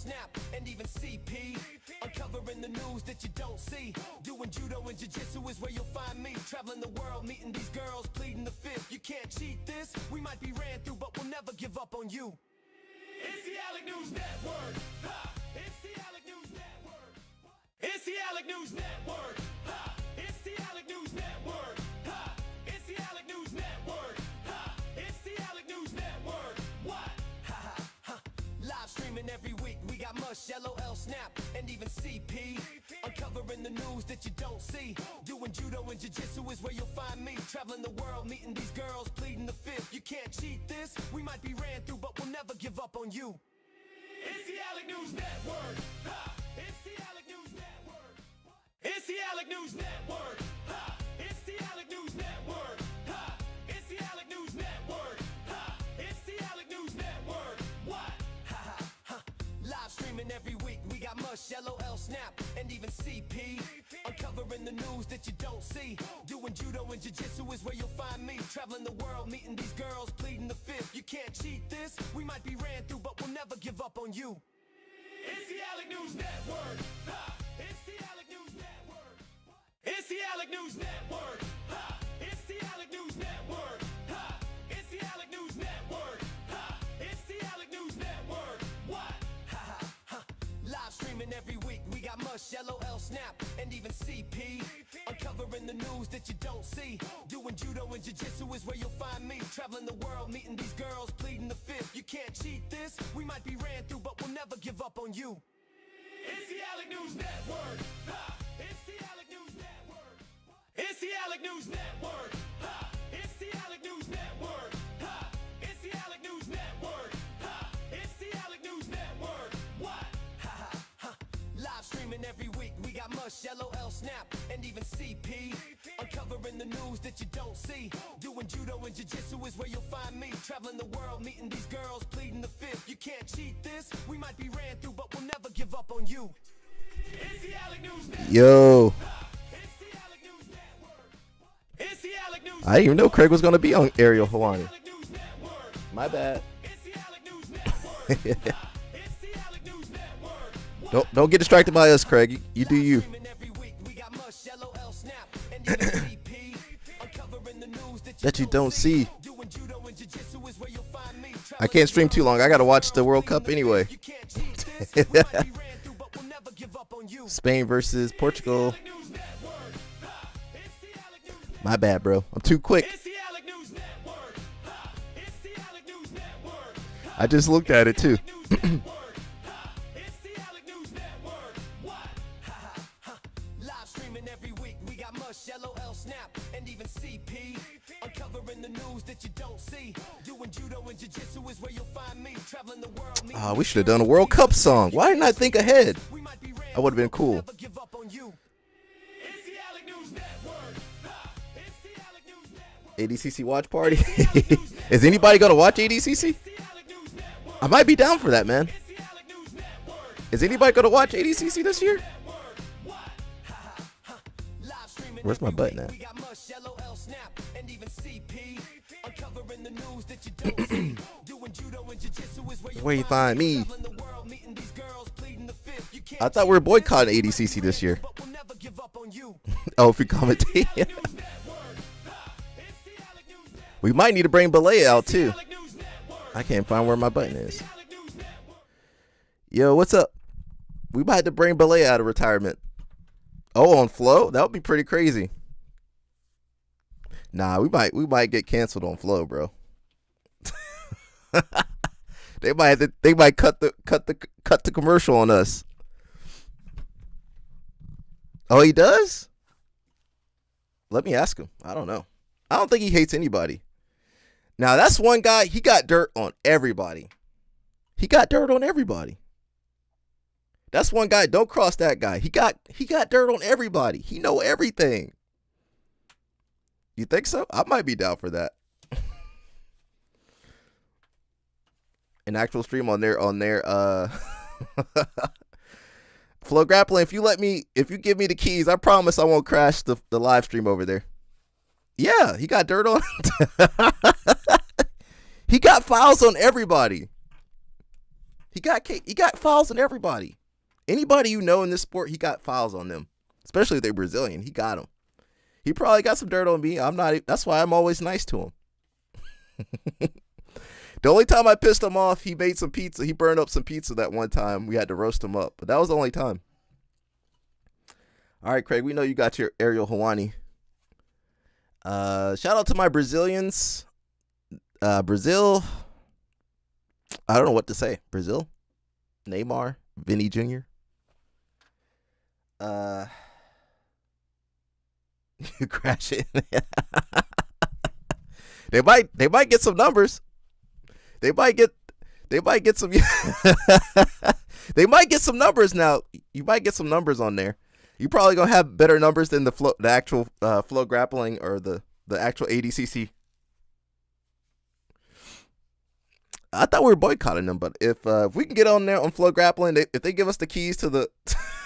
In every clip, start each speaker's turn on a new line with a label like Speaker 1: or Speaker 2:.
Speaker 1: snap, and even CP. Uncovering the news that you don't see. Doing judo and jiu-jitsu is where you'll find me. Traveling the world, meeting these girls, pleading the fifth. You can't cheat this. We might be ran through, but we'll never give up on you. It's the Alec News Network. Ha! It's the Alec News Network. It's the Alec News Network. Ha! It's the Alec News Network. Ha! It's the Alec News Network. Ha! It's the Alec News Network. What? Ha ha ha! Live streaming every week. We got Mush, LOL, Snap, and even CP. Uncovering the news that you don't see. Doing judo and jiu-jitsu is where you'll find me. Traveling the world, meeting these girls, pleading the fifth. You can't cheat this. We might be ran through, but we'll never give up on you. It's the Alec News Network. Ha! It's the Alec News Network. It's the Alec News Network. Ha! It's the Alec News Network. Ha! It's the Alec News Network. Ha! It's the Alec News Network. What? Ha ha ha! Live streaming every week. We got Mush, LOL, Snap, and even CP. Uncovering the news that you don't see. Doing judo and jiu-jitsu is where you'll find me. Traveling the world, meeting these girls, pleading the fifth. You can't cheat this. We might be ran through, but we'll never give up on you. It's the Alec News Network. Ha! It's the Alec News Network. It's the Alec News Network. Ha! It's the Alec News Network. Ha! It's the Alec News Network. Ha! It's the Alec News Network. What? Ha ha ha! Live streaming every week. We got Mush, LOL, Snap, and even CP. Uncovering the news that you don't see. Doing judo and jiu-jitsu is where you'll find me. Traveling the world, meeting these girls, pleading the fifth. You can't cheat this. We might be ran through, but we'll never give up on you. It's the Alec News Network. Ha! It's the Alec News Network. It's the Alec News Network. Ha! It's the Alec News Network. Ha! It's the Alec News Network. Ha! It's the Alec News Network. What? Ha ha ha! Live streaming every week. We got Mush, LOL, Snap, and even CP. Uncovering the news that you don't see. Doing judo and jiu-jitsu is where you'll find me. Traveling the world, meeting these girls, pleading the fifth. You can't cheat this. We might be ran through, but we'll never give up on you. It's the Alec News Network.
Speaker 2: Yo.
Speaker 1: It's the Alec News Network. It's the Alec News
Speaker 2: I didn't even know Craig was going to be on Ariel Hawani.
Speaker 1: Network.
Speaker 2: My bad.
Speaker 1: It's the Alec News Network. It's the Alec News Network.
Speaker 2: Don't get distracted by us, Craig. You do you. That you don't see. I can't stream too long. I got to watch the World Cup anyway. Spain versus Portugal. My bad, bro. I'm too quick. I just looked at it too.
Speaker 1: Live streaming every week. We got Mush, LOL, Snap, and even CP. Uncovering the news that you don't see. Doing judo and jiu-jitsu is where you'll find me. Traveling the world.
Speaker 2: We should have done a World Cup song. Why didn't I think ahead? That would have been cool. ADCC watch party. Is anybody gonna watch ADCC? I might be down for that, man. Is anybody gonna watch ADCC this year? Where's my button at? Where you find me? I thought we were boycotting ADCC this year. Oh, if we commentate. We might need to bring Belay out too. I can't find where my button is. Yo, what's up? We might have to bring Belay out of retirement. Oh, on Flow? That would be pretty crazy. Nah, we might get canceled on Flow, bro. They might cut the commercial on us. Oh, he does? Let me ask him. I don't know. I don't think he hates anybody. Now, that's one guy, he got dirt on everybody. He got dirt on everybody. That's one guy, don't cross that guy. He got dirt on everybody. He know everything. You think so? I might be down for that. An actual stream on their Flow Grappling, if you give me the keys, I promise I won't crash the live stream over there. Yeah, he got dirt on. He got files on everybody. He got fouls on everybody. Anybody you know in this sport, he got fouls on them. Especially if they're Brazilian. He got them. He probably got some dirt on me. I'm not. That's why I'm always nice to him. The only time I pissed him off, he made some pizza. He burned up some pizza that one time. We had to roast him up. But that was the only time. All right, Craig, we know you got your Ariel Hawani. Shout out to my Brazilians. Brazil. I don't know what to say. Brazil. Neymar. Vinny Jr. You crash it. They might get some numbers. They might get some. They might get some numbers now. You might get some numbers on there. You probably gonna have better numbers than the actual flow grappling or the actual ADCC. I thought we were boycotting them, but if we can get on there on flow grappling, if they give us the keys to the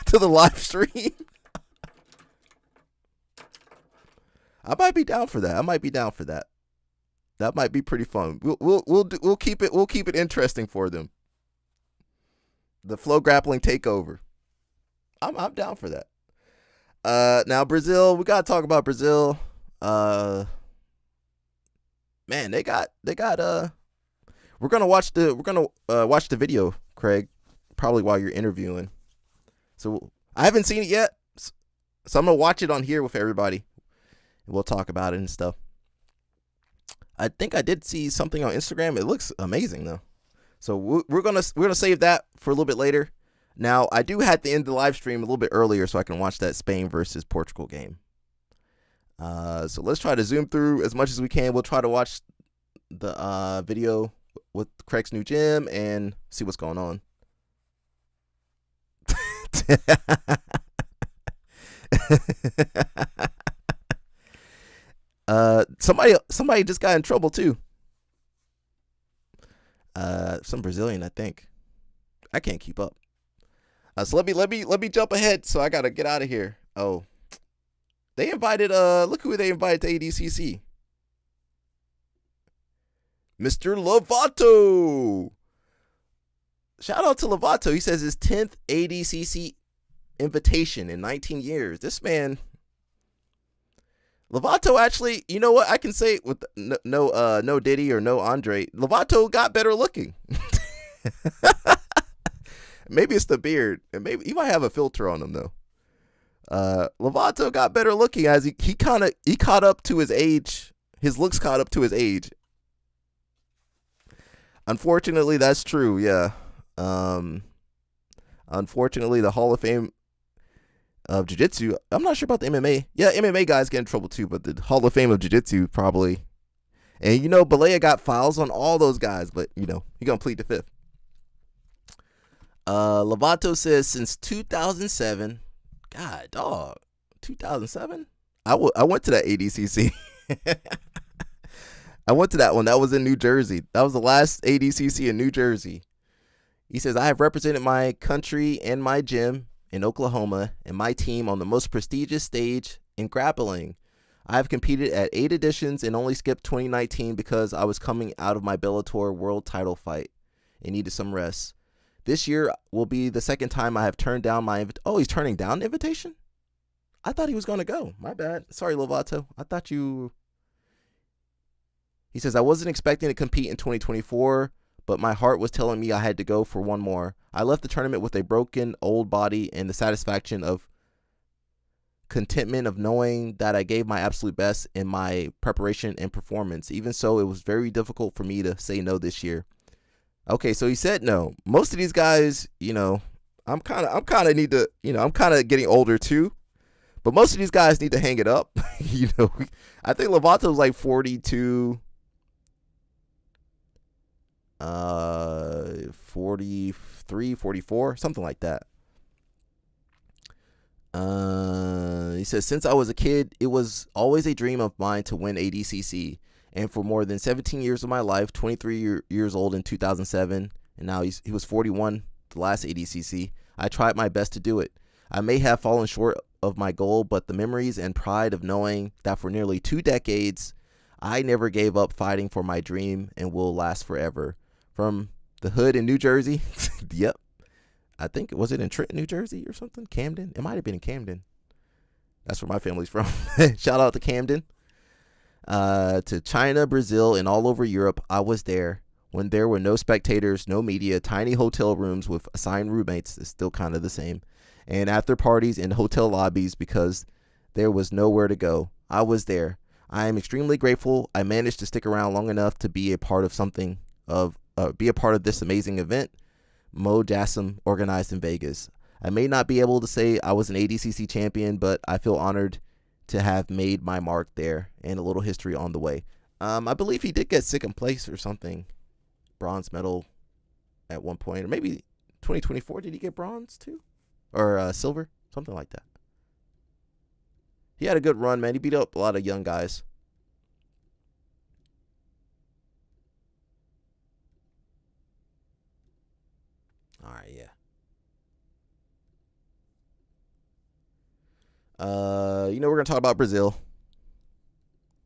Speaker 2: to the live stream, I might be down for that. That might be pretty fun. We'll keep it interesting for them. The flow grappling takeover. I'm down for that. Now Brazil, we gotta talk about Brazil. Man, they got. We're gonna watch the video, Craig, probably while you're interviewing. So I haven't seen it yet, so I'm gonna watch it on here with everybody. We'll talk about it and stuff. I think I did see something on Instagram. It looks amazing though. So we're gonna save that for a little bit later. Now I do have to end the live stream a little bit earlier so I can watch that Spain versus Portugal game. So let's try to zoom through as much as we can. We'll try to watch the video with Craig's new gym and see what's going on. Somebody just got in trouble too. Some Brazilian, I think. I can't keep up. So let me jump ahead. So I gotta get out of here. Oh, they invited. Look who they invited to ADCC. Mr. Lovato. Shout out to Lovato. He says his 10th ADCC invitation in 19 years. This man, Lovato, actually, you know what? I can say it with no Diddy or no Andre. Lovato got better looking. Maybe it's the beard. And maybe he might have a filter on him though. Lovato got better looking as he caught up to his age. His looks caught up to his age. Unfortunately, that's true. Yeah. Unfortunately, the Hall of Fame of Jiu-Jitsu. I'm not sure about the MMA. Yeah, MMA guys get in trouble too, but the Hall of Fame of Jiu-Jitsu probably. And you know, Balea got fouls on all those guys, but you know, he gonna plead the fifth. Lovato says since 2007. God, dog. 2007? I went to that ADCC. I went to that one. That was in New Jersey. That was the last ADCC in New Jersey. He says, I have represented my country and my gym in Oklahoma and my team on the most prestigious stage in grappling. I have competed at 8 editions and only skipped 2019 because I was coming out of my Bellator world title fight and needed some rest. This year will be the second time I have turned down my invitation. Oh, he's turning down the invitation? I thought he was going to go. My bad. Sorry, Lovato. I thought you... He says, I wasn't expecting to compete in 2024, but my heart was telling me I had to go for one more. I left the tournament with a broken old body and the satisfaction of contentment of knowing that I gave my absolute best in my preparation and performance. Even so, it was very difficult for me to say no this year. Okay, so he said no. Most of these guys, you know, I'm kind of getting older too. But most of these guys need to hang it up. You know, I think Lovato's like 42, 43, 44, something like that. He says, since I was a kid, it was always a dream of mine to win ADCC. And for more than 17 years of my life, 23 years old in 2007, and now he was 41 the last ADCC, I tried my best to do it. I may have fallen short of my goal, but the memories and pride of knowing that for nearly 2 decades, I never gave up fighting for my dream and will last forever. From The hood in New Jersey. Yep. I think, was it in Trenton, New Jersey or something? Camden? It might have been in Camden. That's where my family's from. Shout out to Camden. To China, Brazil, and all over Europe. I was there when there were no spectators, no media, tiny hotel rooms with assigned roommates. It's still kind of the same. And after parties in hotel lobbies because there was nowhere to go. I was there. I am extremely grateful I managed to stick around long enough to be a part of this amazing event Mo Jassim organized in Vegas. I may not be able to say I was an ADCC champion, but I feel honored to have made my mark there and a little history on the way. I believe he did get second place or something, bronze medal at one point, or maybe 2024. Did he get bronze too, or silver, something like that? He had a good run, man. He beat up a lot of young guys. All right, yeah. We're going to talk about Brazil.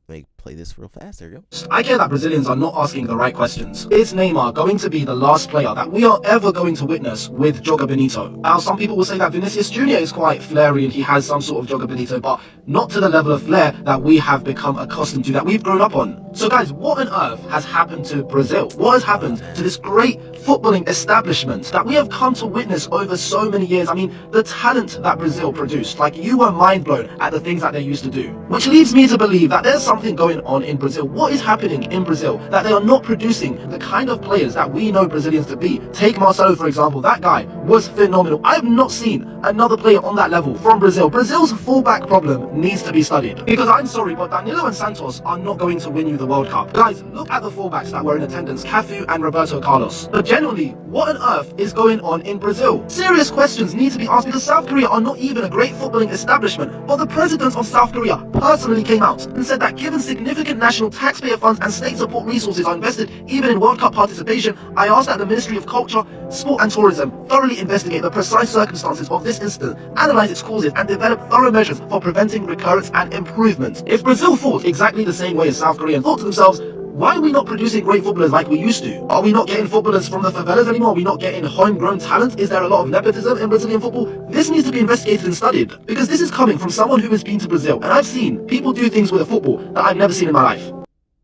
Speaker 2: Let me play this real fast. There you go.
Speaker 3: I care that Brazilians are not asking the right questions. Is Neymar going to be the last player that we are ever going to witness with Joga Bonito? Now, some people will say that Vinicius Jr. is quite flary and he has some sort of Joga Bonito, but not to the level of flair that we have become accustomed to, that we've grown up on. So guys, what on earth has happened to Brazil? What has happened to this great footballing establishment that we have come to witness over so many years? I mean, the talent that Brazil produced, like, you were mind blown at the things that they used to do. Which leads me to believe that there's something going on in Brazil. What is happening in Brazil that they are not producing the kind of players that we know Brazilians to be? Take Marcelo, for example. That guy was phenomenal. I have not seen another player on that level from Brazil. Brazil's fullback problem needs to be studied. Because I'm sorry, but Danilo and Santos are not going to win you the World Cup. Guys, look at the fullbacks that were in attendance, Cafu and Roberto Carlos. But genuinely, what on earth is going on in Brazil? Serious questions need to be asked, because South Korea are not even a great footballing establishment. But the president of South Korea personally came out and said that given significant national taxpayer funds and state support resources are invested even in World Cup participation, I ask that the Ministry of Culture, Sport and Tourism thoroughly investigate the precise circumstances of this incident, analyze its causes, and develop thorough measures for preventing recurrence and improvement. If Brazil thought exactly the same way as South Korea and thought to themselves, why are we not producing great footballers like we used to? Are we not getting footballers from the favelas anymore? Are we not getting homegrown talent? Is there a lot of nepotism in Brazilian football? This needs to be investigated and studied, because this is coming from someone who has been to Brazil, and I've seen people do things with a football that I've never seen in my life.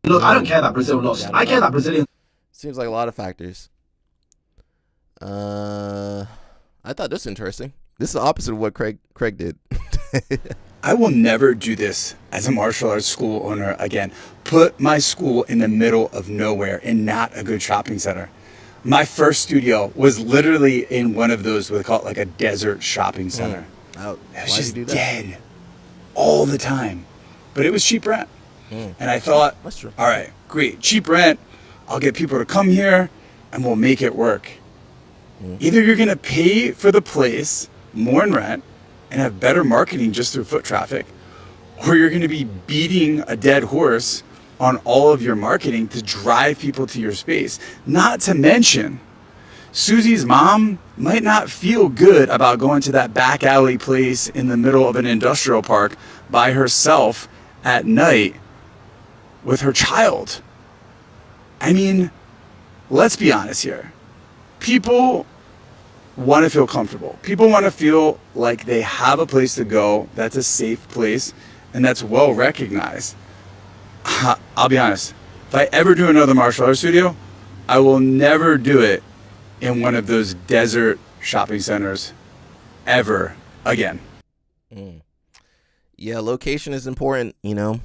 Speaker 3: Look, I don't care that Brazil lost. I care that Brazilians...
Speaker 2: Seems like a lot of factors. I thought this was interesting. This is the opposite of what Craig did.
Speaker 4: I will never do this as a martial arts school owner again. Put my school in the middle of nowhere and not a good shopping center. My first studio was literally in one of those, what they call it, like a desert shopping center.
Speaker 2: Oh,
Speaker 4: it was just dead all the time. But it was cheap rent. And I thought, all right, great, cheap rent. I'll get people to come here and we'll make it work. Either you're going to pay for the place more in rent and have better marketing just through foot traffic, or you're going to be beating a dead horse on all of your marketing to drive people to your space. Not to mention, Susie's mom might not feel good about going to that back alley place in the middle of an industrial park by herself at night with her child. I mean, let's be honest here. People want to feel comfortable. People want to feel like they have a place to go that's a safe place and that's well recognized. I'll be honest, if I ever do another martial arts studio, I will never do it in one of those desert shopping centers ever again.
Speaker 2: Yeah, location is important, you know.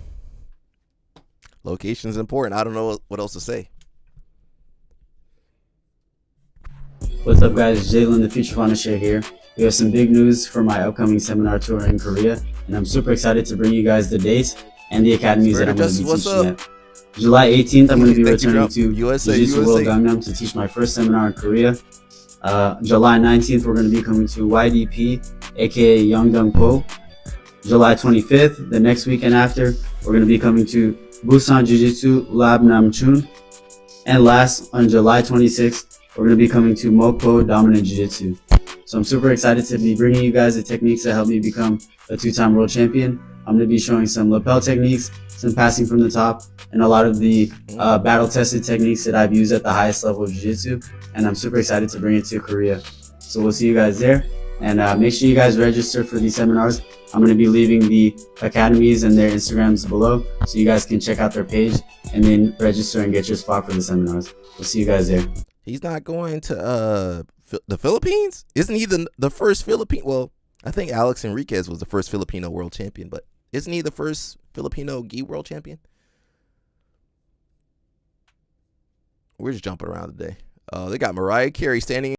Speaker 2: Location is important. I don't know what else to say.
Speaker 5: What's up, guys? Jalen, the Future Finisher here. We have some big news for my upcoming seminar tour in Korea, and I'm super excited to bring you guys the dates and the academies that I'm going to be teaching at. July 18th, I'm going to be returning to Jiu-Jitsu World Gangnam to teach my first seminar in Korea. July 19th, we're going to be coming to YDP, aka Yeongdeung Po. July 25th, the next weekend after, we're going to be coming to Busan Jiu-Jitsu Lab Namchun. And last, on July 26th, we're going to be coming to Mokpo Dominant Jiu-Jitsu. So I'm super excited to be bringing you guys the techniques that helped me become a 2-time world champion. I'm going to be showing some lapel techniques, some passing from the top, and a lot of the battle-tested techniques that I've used at the highest level of Jiu-Jitsu. And I'm super excited to bring it to Korea. So we'll see you guys there. And make sure you guys register for these seminars. I'm going to be leaving the academies and their Instagrams below so you guys can check out their page and then register and get your spot for the seminars. We'll see you guys there.
Speaker 2: He's not going to the Philippines? Isn't he the first Philippine? Well, I think Alex Enriquez was the first Filipino world champion, but isn't he the first Filipino gi world champion? We're just jumping around today. They got Mariah Carey standing.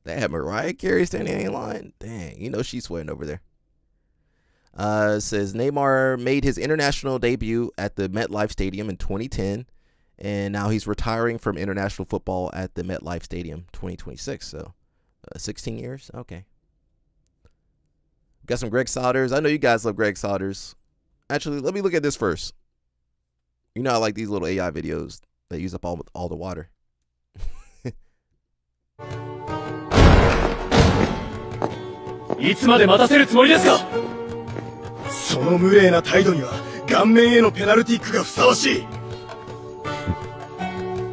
Speaker 2: They had Mariah Carey standing in line. Dang, you know she's sweating over there. It says Neymar made his international debut at the MetLife Stadium in 2010, and now he's retiring from international football at the MetLife Stadium 2026. So, 16 years. Okay. Got some Greg Souders. I know you guys love Greg Souders. Actually, let me look at this first. You know I like these little AI videos that use up all the water.
Speaker 6: いつまで待たせるつもりですか。その無礼な態度には顔面へのペナルティックがふさわしい。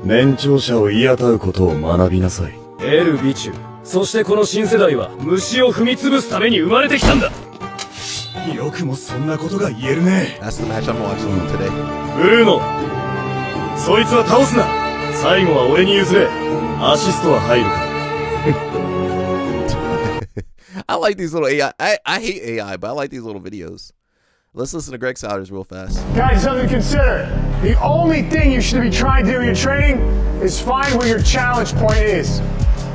Speaker 6: 年長者を言い当たることを学びなさい。エル・ビチュ、そしてこの新世代は虫を踏み潰すために生まれてきたんだ。よくもそんなことが言えるね。
Speaker 2: That's the match I'm watching today.
Speaker 6: ブルーノ、そいつは倒すな。最後は俺に譲れ。アシストは入るか。
Speaker 2: I like these little AI. I hate AI, but I like these little videos. Let's listen to Greg Souders real fast.
Speaker 7: Guys, something to consider. The only thing you should be trying to do in your training is find where your challenge point is.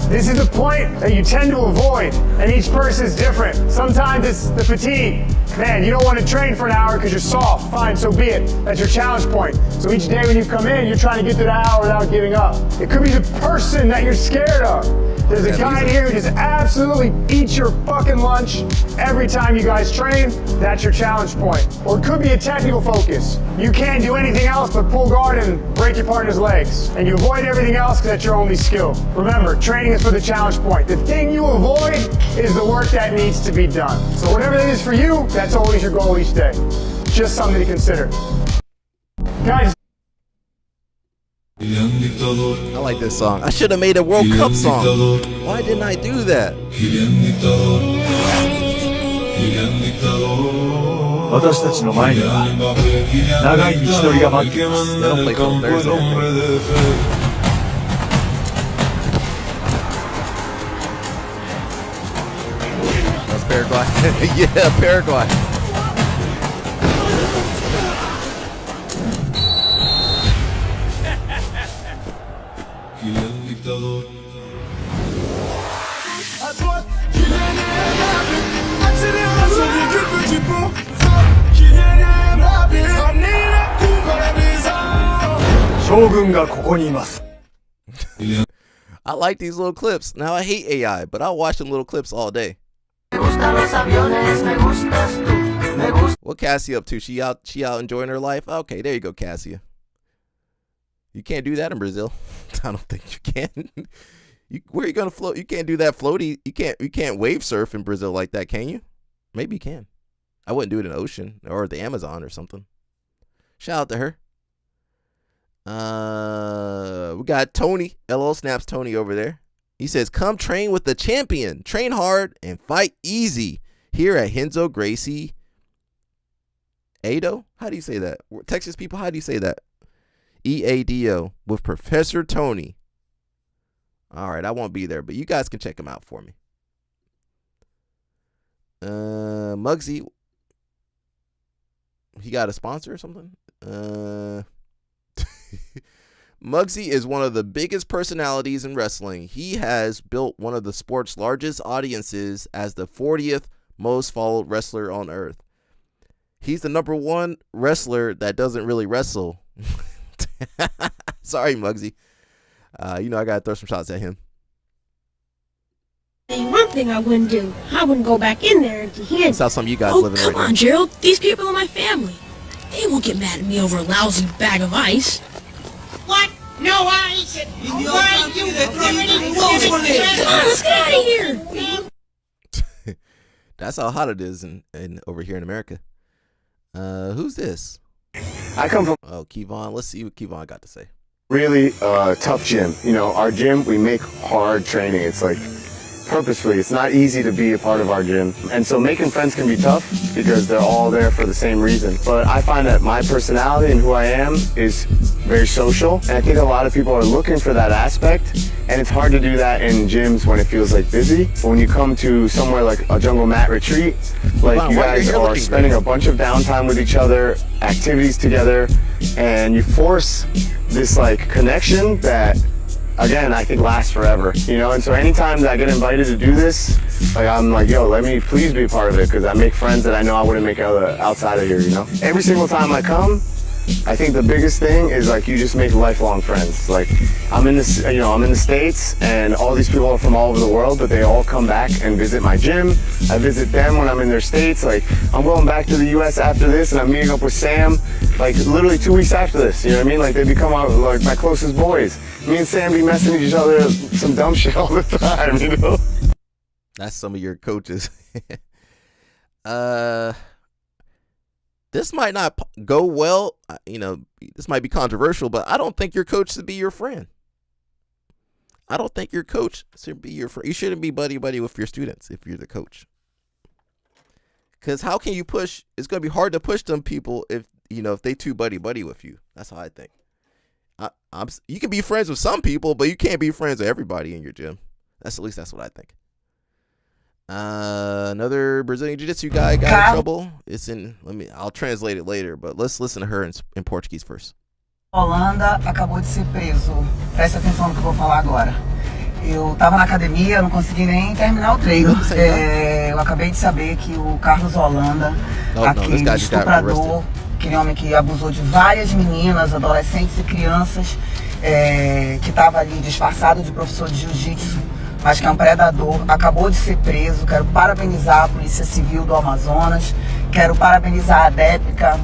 Speaker 7: This is the point that you tend to avoid, and each person is different. Sometimes it's the fatigue. Man, you don't want to train for an hour because you're soft. Fine, so be it. That's your challenge point. So each day when you come in, you're trying to get to that hour without giving up. It could be the person that you're scared of. There's a guy in here who just absolutely eats your fucking lunch every time you guys train. That's your challenge point. Or it could be a technical focus. You can't do anything else but pull guard and break your partner's legs. And you avoid everything else because that's your only skill. Remember, training is for the challenge point. The thing you avoid is the work that needs to be done. So whatever that is for you, that's always your goal each day. Just something to consider. Guys.
Speaker 2: I like this song. I should have made a World Cup song. Why didn't I do that?
Speaker 6: 私たちの前には長い道のりが待っています。
Speaker 2: They don't play from Thursday. That's Paraguay. Yeah, Paraguay. I like these little clips. Now I hate AI, but I'll watch them little clips all day. What Cassie up to? She out enjoying her life? Okay, there you go, Cassia. You can't do that in Brazil. I don't think you can. Where are you gonna float? You can't do that floaty. You can't wave surf in Brazil like that, can you? Maybe you can. I wouldn't do it in the ocean or the Amazon or something. Shout out to her. We got Tony. LL Snaps Tony over there. He says, come train with the champion. Train hard and fight easy here at Renzo Gracie Ado. How do you say that? Texas people, how do you say that? EADO with Professor Tony. All right, I won't be there, but you guys can check him out for me. Muggsy. He got a sponsor or something? Muggsy is one of the biggest personalities in wrestling. He has built one of the sport's largest audiences as the 40th most followed wrestler on earth. He's the #1 wrestler that doesn't really wrestle. Sorry, Muggsy. I gotta throw some shots at him.
Speaker 8: They want thing I wouldn't do. I wouldn't go back in there empty-handed.
Speaker 2: That's how some of you guys
Speaker 8: Oh,
Speaker 2: living right
Speaker 8: come
Speaker 2: now.
Speaker 8: on, Gerald. These people are my family. They won't get mad at me over a lousy bag of ice.
Speaker 9: What? No ice? Why you
Speaker 8: Let's get out of here.
Speaker 2: That's how hot it is in over here in America. Who's this?
Speaker 7: I come from
Speaker 2: Oh, Kevon. Let's see what Kevon got to say.
Speaker 7: really tough gym. You know, our gym, we make hard training. It's like purposefully. It's not easy to be a part of our gym. And so making friends can be tough because they're all there for the same reason. But I find that my personality and who I am is very social. And I think a lot of people are looking for that aspect. And it's hard to do that in gyms when it feels like busy. But when you come to somewhere like a jungle mat retreat, like you guys are spending a bunch of downtime with each other, activities together, and you force this like connection that, again, I think lasts forever, you know? And so anytime that I get invited to do this, like I'm like, yo, let me please be a part of it, because I make friends that I know I wouldn't make outside of here, you know? Every single time I come, I think the biggest thing is like you just make lifelong friends. Like I'm in this, you know, I'm in the States and all these people are from all over the world, but they all come back and visit my gym. I visit them when I'm in their states. Like I'm going back to the US after this and I'm meeting up with Sam like literally 2 weeks after this, you know what I mean? Like they become like my closest boys. Me and Sam be messing each other some dumb shit all the time, you know?
Speaker 2: That's some of your coaches. This might not go well. You know, this might be controversial, but I don't think your coach should be your friend. I don't think your coach should be your friend. You shouldn't be buddy-buddy with your students if you're the coach. Because how can you push? It's going to be hard to push them people if, you know, if they too buddy-buddy with you. That's how I think. You can be friends with some people, but you can't be friends with everybody in your gym. At least that's what I think. Another Brazilian Jiu-Jitsu guy got in trouble. It's in. I'll translate it later, but let's listen to her in Portuguese first.
Speaker 10: Holanda acabou de ser preso. Presta atenção no que eu vou falar agora. Eu tava na academia, não consegui nem terminar o treino. Eu acabei de saber que o Carlos Holanda, aquele estuprador, aquele homem que abusou de várias meninas, adolescentes e crianças, que estava ali disfarçado de professor de jiu-jitsu, mas que é um predador, acabou de ser preso. Quero parabenizar a Polícia Civil do Amazonas, quero parabenizar a Dépica,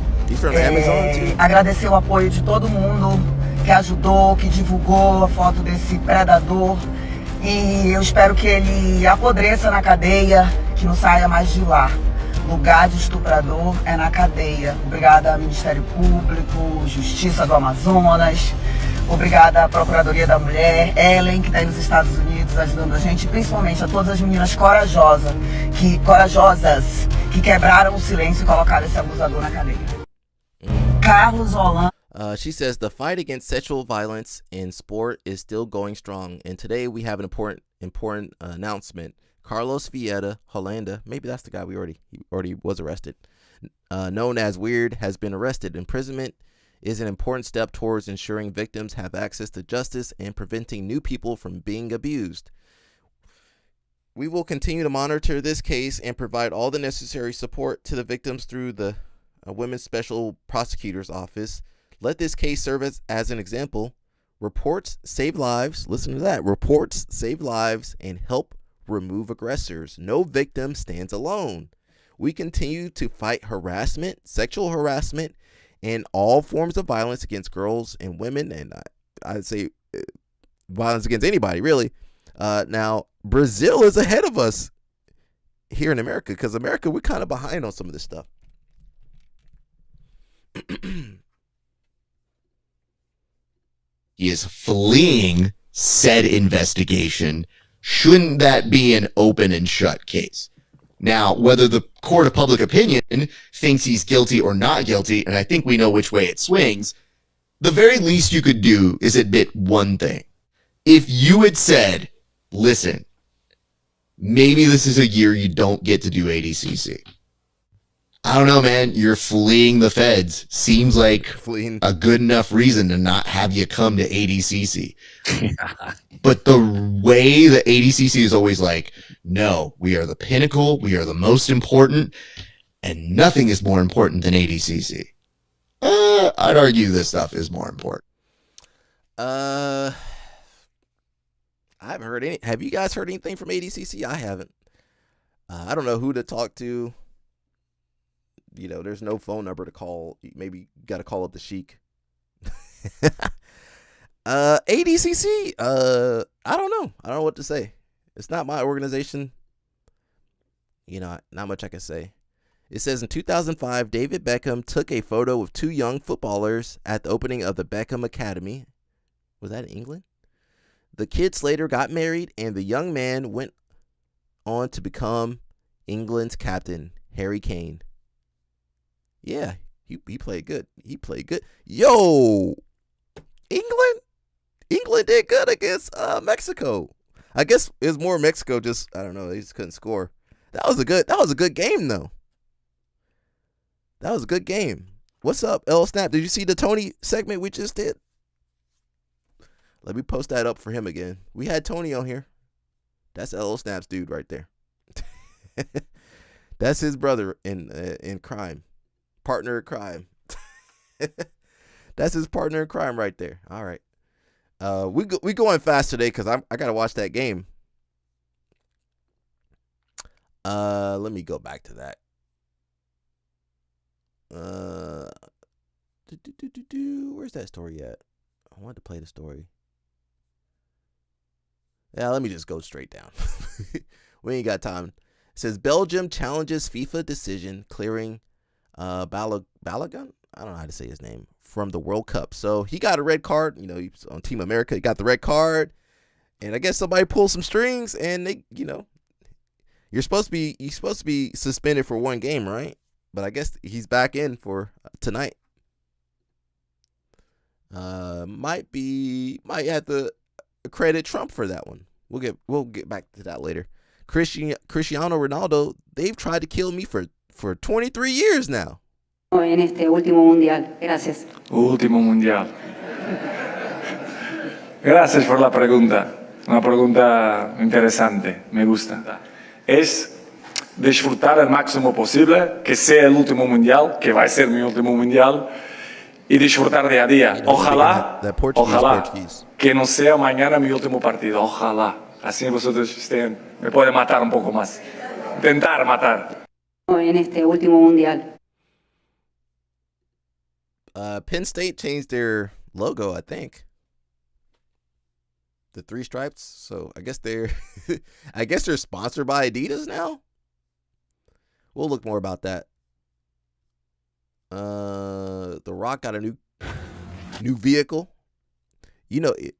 Speaker 10: agradecer o apoio de todo mundo que ajudou, que divulgou a foto desse predador, e eu espero que ele apodreça na cadeia, que não saia mais de lá. Lugar de estuprador é na cadeia. Obrigada ao Ministério Público, Justiça do Amazonas, obrigada à Procuradoria da Mulher, Ellen, que está aí nos Estados Unidos ajudando a gente, e principalmente a todas as meninas corajosas que quebraram o silêncio e colocaram esse abusador na cadeia. Carlos Holanda.
Speaker 2: She says the fight against sexual violence in sport is still going strong, and today we have an important announcement. Carlos Vieira Holanda, maybe that's the guy he already was arrested, known as Weird, has been arrested. Imprisonment is an important step towards ensuring victims have access to justice and preventing new people from being abused. We will continue to monitor this case and provide all the necessary support to the victims through the Women's Special Prosecutor's Office. Let this case serve as an example. Reports save lives. Listen to that. Reports save lives and help remove aggressors. No victim stands alone. We continue to fight harassment, sexual harassment, and all forms of violence against girls and women, and I'd say violence against anybody, really. Now, Brazil is ahead of us here in America, because America, we're kind of behind on some of this stuff.
Speaker 11: He is fleeing said investigation. Shouldn't that be an open and shut case? Now, whether the court of public opinion thinks he's guilty or not guilty, and I think we know which way it swings, the very least you could do is admit one thing. If you had said, listen, maybe this is a year you don't get to do ADCC. I don't know, man. You're fleeing the feds. Seems like a good enough reason to not have you come to ADCC. But the way the ADCC is always like, no, we are the pinnacle. We are the most important. And nothing is more important than ADCC. I'd argue this stuff is more important.
Speaker 2: I haven't heard any. Have you guys heard anything from ADCC? I haven't. I don't know who to talk to. You know, there's no phone number to call. Maybe you got to call up the Sheik. ADCC. I don't know. I don't know what to say. It's not my organization. You know, not much I can say. It says in 2005, David Beckham took a photo of 2 young footballers at the opening of the Beckham Academy. Was that in England? The kids later got married, and the young man went on to become England's captain, Harry Kane. Yeah, he played good. He played good. Yo, England did good against Mexico. I guess it was more Mexico. Just I don't know. They just couldn't score. That was a good game though. That was a good game. What's up, L Snap? Did you see the Tony segment we just did? Let me post that up for him again. We had Tony on here. That's L Snap's dude right there. That's his brother in crime. Partner in crime. That's his partner in crime right there. All right. We going fast today because I gotta watch that game. Let me go back to that. Where's that story at? I wanted to play the story. Yeah, let me just go straight down. We ain't got time. It says Belgium challenges FIFA decision clearing Balogun. I don't know how to say his name from the World Cup. So he got a red card. You know, he's on Team America. He got the red card, and I guess somebody pulled some strings, and they, you know, you're supposed to be suspended for 1 game, right? But I guess he's back in for tonight. Might have to credit Trump for that one. We'll get back to that later. Cristiano Ronaldo, they've tried to kill me for 23 years now.
Speaker 12: En este último mundial. Gracias.
Speaker 13: Último mundial. Gracias por la pregunta. Una pregunta interesante. Me gusta. Es disfrutar al máximo posible, que sea el último mundial, que va a ser mi último mundial, y disfrutar día a día. Ojalá que no sea mañana mi último partido. Ojalá. Así vosotros me pueden matar un poco más. Intentar matar.
Speaker 12: En este último mundial.
Speaker 2: Penn State changed their logo, I think. The 3 stripes. So I guess they're sponsored by Adidas now. We'll look more about that. The Rock got a new vehicle. You know it.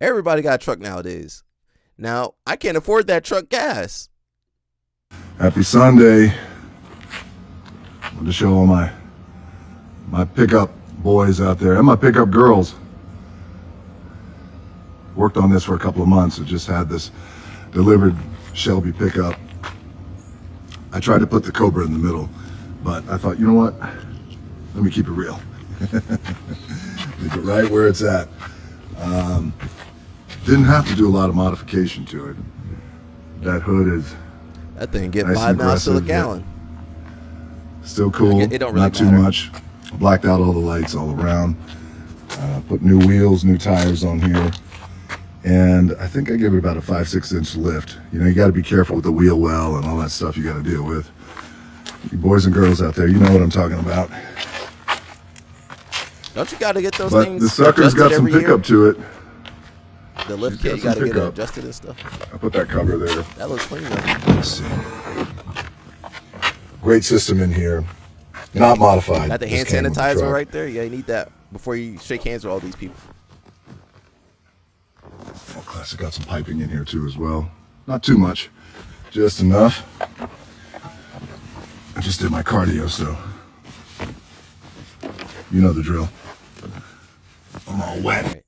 Speaker 2: Everybody got a truck nowadays. Now, I can't afford that truck gas.
Speaker 14: Happy Sunday. I want to show all my pickup boys out there and my pickup girls. Worked on this for a couple of months. I just had this delivered Shelby pickup. I tried to put the Cobra in the middle, but I thought, you know what? Let me keep it real. Leave it right where it's at. Didn't have to do a lot of modification to it. That hood is
Speaker 2: that thing get
Speaker 14: nice
Speaker 2: 5 miles to the gallon.
Speaker 14: Still cool.
Speaker 2: It don't really
Speaker 14: not too much. Blacked out all the lights all around. Put new wheels, new tires on here. And I think I gave it about a 5-6 inch lift. You know, you got to be careful with the wheel well and all that stuff you got to deal with. You boys and girls out there, you know what I'm talking about.
Speaker 2: Don't you got to get those
Speaker 14: but
Speaker 2: things?
Speaker 14: The sucker's got some pickup to it.
Speaker 2: The lift kit, you got to get it adjusted and stuff.
Speaker 14: I put that cover there.
Speaker 2: That looks clean though.
Speaker 14: Let's see. Great system in here. Not modified.
Speaker 2: Got the hand sanitizer right there. Yeah, you need that before you shake hands with all these people.
Speaker 14: Oh, classic. Got some piping in here too as well. Not too much, just enough. I just did my cardio, so you know the drill. I'm all wet.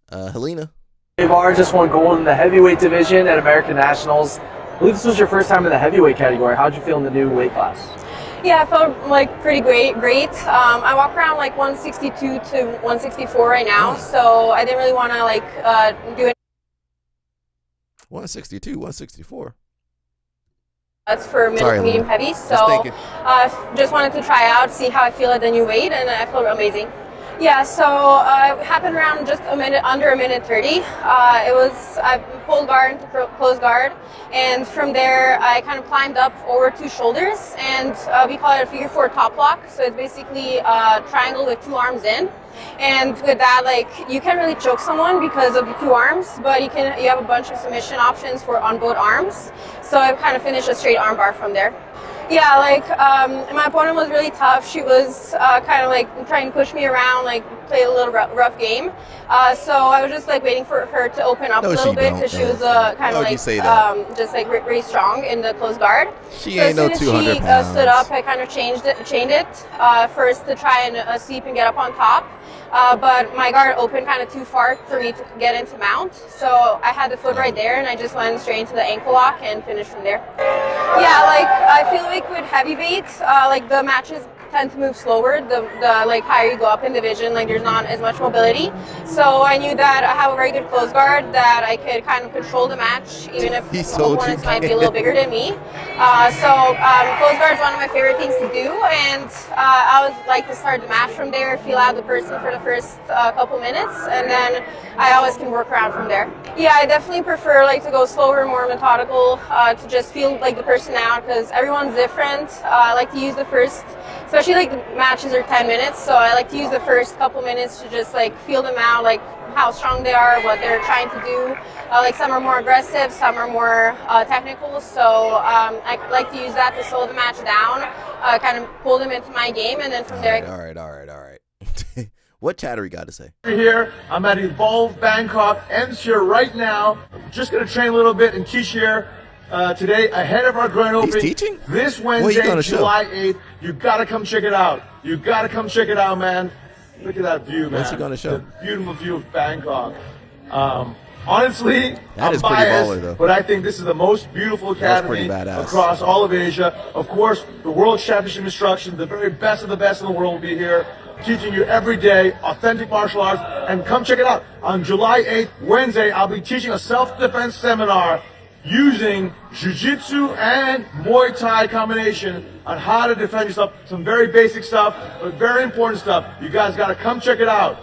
Speaker 2: Helena.
Speaker 15: Bar just won gold in the heavyweight division at American Nationals. I believe this was your first time in the heavyweight category. How'd you feel in the new weight class?
Speaker 16: Yeah, I felt like pretty great. I walk around like 162 to 164 right now, so I didn't really want to do it.
Speaker 2: 162, 164.
Speaker 16: That's for medium heavy, so just wanted to try out, see how I feel at the new weight, and I feel amazing. Yeah, so it happened around just under a minute 30. I pulled guard into close guard, and from there I kind of climbed up over 2 shoulders, and we call it a figure 4 top lock. So it's basically a triangle with 2 arms in. And with that, like, you can't really choke someone because of the 2 arms, but you have a bunch of submission options on both arms. So I kind of finished a straight arm bar from there. Yeah, like, my opponent was really tough. She was kind of like trying to push me around, like play a little rough game. So I was just like waiting for her to open up a little bit because she was kind of like just like really strong in the close guard.
Speaker 2: She ain't no 200 pounds.
Speaker 16: She stood up, I kind of chained it first to try and sweep and get up on top. But my guard opened kind of too far for me to get into mount. So I had the foot right there, and I just went straight into the ankle lock and finished from there. Yeah, like I feel like with heavyweight, like the matches tend to move slower the like higher you go up in division, like there's not as much mobility. So I knew that I have a very good close guard, that I could kind of control the match even if opponents might be a little bigger than me. Close guard is one of my favorite things to do, and I always like to start the match from there, feel out the person for the first couple minutes, and then I always can work around from there. Yeah, I definitely prefer like to go slower, more methodical, to just feel like the person out, because everyone's different. I like to use the first, especially like the matches are 10 minutes, so I like to use the first couple minutes to just like feel them out, like how strong they are, what they're trying to do. Like some are more aggressive, some are more technical, so I like to use that to slow the match down, kind of pull them into my game, and then from there.
Speaker 2: All right. What Chattery got to say?
Speaker 17: Here, I'm at Evolve Bangkok. Em's here right now. Just going to train a little bit and teach here today ahead of our grand opening.
Speaker 2: He's teaching?
Speaker 17: This Wednesday, July 8th. You got to come check it out. You got to come check it out, man. Look at that view, man.
Speaker 2: What's he going to show?
Speaker 17: The beautiful view of Bangkok. Honestly,
Speaker 2: that is
Speaker 17: I'm
Speaker 2: pretty
Speaker 17: biased,
Speaker 2: baller, though.
Speaker 17: but I think this is the most beautiful academy
Speaker 2: badass.
Speaker 17: across all of Asia. Of course, the World Championship instruction, the very best of the best in the world will be here, teaching you every day authentic martial arts. And come check it out. On July 8th, Wednesday, I'll be teaching a self-defense seminar using Jiu-Jitsu and Muay Thai combination on how to defend yourself. Some very basic stuff, but very important stuff. You guys got to come check it out.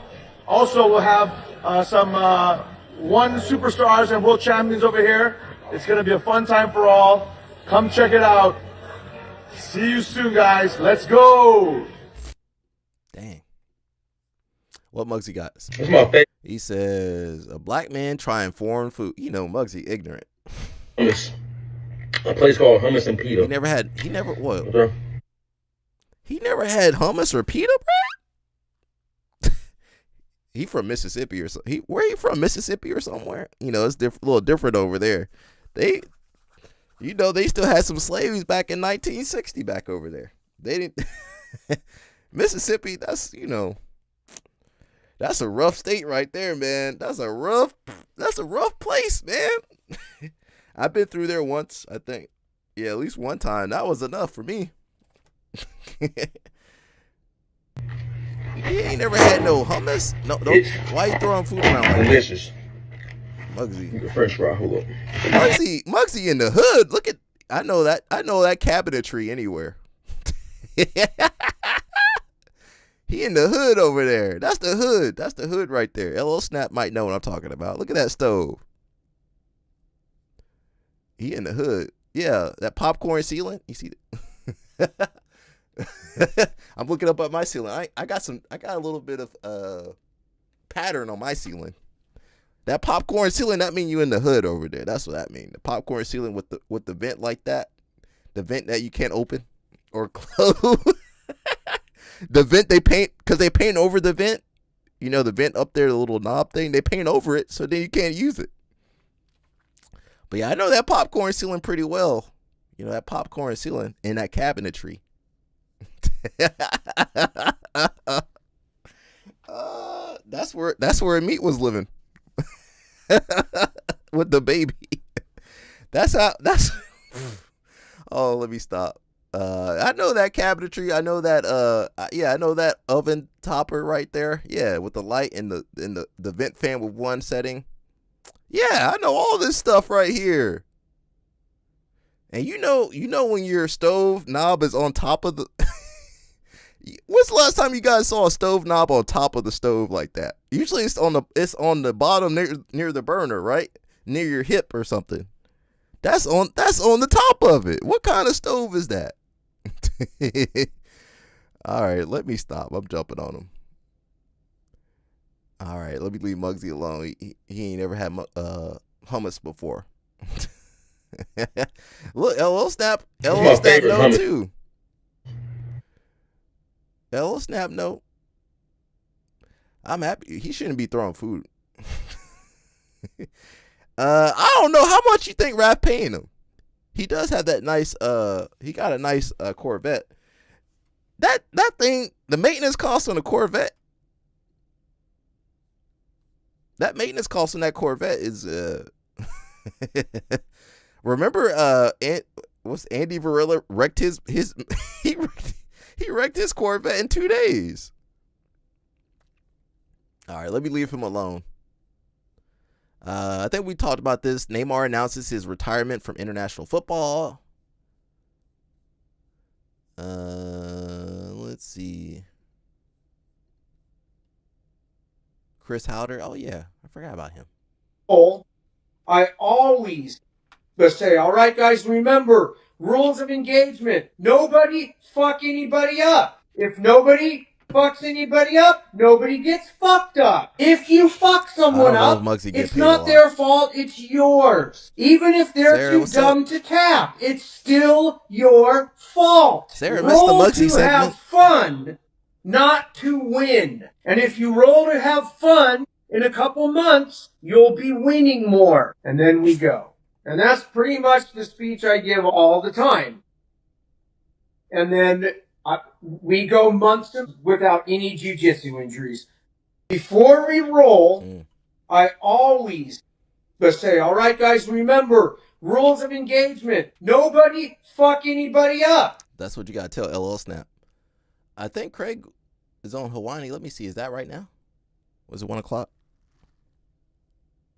Speaker 17: Also, we'll have some one superstars and world champions over here. It's going to be a fun time for all. Come check it out. See you soon, guys. Let's go.
Speaker 2: Dang. What Muggsy got?
Speaker 18: What's my favorite?
Speaker 2: He says, a black man trying foreign food. You know, Muggsy ignorant.
Speaker 18: Hummus. A place called Hummus and Pita.
Speaker 2: He never had hummus or pita bread? He from Mississippi or something. Where he from? Mississippi or somewhere? You know, it's a little different over there. They still had some slaves back in 1960 back over there. They didn't. Mississippi, that's a rough state right there, man. That's a rough place, man. I've been through there once, I think. Yeah, at least one time. That was enough for me. He ain't never had no hummus. No, don't. Why you throwing food around like
Speaker 18: delicious?
Speaker 2: Muggsy.
Speaker 18: French fry. Hold up.
Speaker 2: Muggsy in the hood. Look at. I know that cabinetry anywhere. He in the hood over there. That's the hood. That's the hood right there. LL Snap might know what I'm talking about. Look at that stove. He in the hood. Yeah, that popcorn ceiling. You see that? I'm looking up at my ceiling. I got a little bit of pattern on my ceiling. That popcorn ceiling, that mean you in the hood over there. That's what that mean. The popcorn ceiling with the vent like that. The vent that you can't open or close. The vent they paint, because they paint over the vent. You know, the vent up there, the little knob thing, they paint over it, so then you can't use it. But yeah, I know that popcorn ceiling pretty well. You know, that popcorn ceiling and that cabinetry. That's where Meat was living. With the baby. Oh, let me stop. I know that cabinetry. I know that I know that oven topper right there. Yeah, with the light and the vent fan with one setting. Yeah, I know all this stuff right here. And you know when your stove knob is on top of the When's the last time you guys saw a stove knob on top of the stove like that? Usually it's on the bottom near the burner, right? Near your hip or something. That's on the top of it. What kind of stove is that? All right, let me stop. I'm jumping on him. All right, let me leave Muggsy alone. He ain't never had hummus before. Look, LO Snap no too. LO Snap no. I'm happy. He shouldn't be throwing food. I don't know how much you think Raph paying him. He does have that nice. He got a nice Corvette. That thing, the maintenance cost on a Corvette. That maintenance cost on that Corvette is. Remember, what's Andy Varela wrecked his he wrecked his Corvette in 2 days. All right, let me leave him alone. I think we talked about this. Neymar announces his retirement from international football. Let's see. Chris Howder. Oh yeah, I forgot about him.
Speaker 19: I always say, all right, guys, remember rules of engagement. Nobody fuck anybody up. If nobody fucks anybody up, nobody gets fucked up. If you fuck someone up, it's not their fault, it's yours. Even if they're too dumb to tap, it's still your fault.
Speaker 2: Sarah, roll
Speaker 19: to have fun, not to win. And if you roll to have fun, in a couple months, you'll be winning more. And then we go. And that's pretty much the speech I give all the time. And then we go months without any jiu-jitsu injuries. Before we roll, I always say, all right, guys, remember, rules of engagement. Nobody fuck anybody up.
Speaker 2: That's what you got to tell LL Snap. I think Craig is on Hawaii. Let me see. Is that right now? Was it 1 o'clock?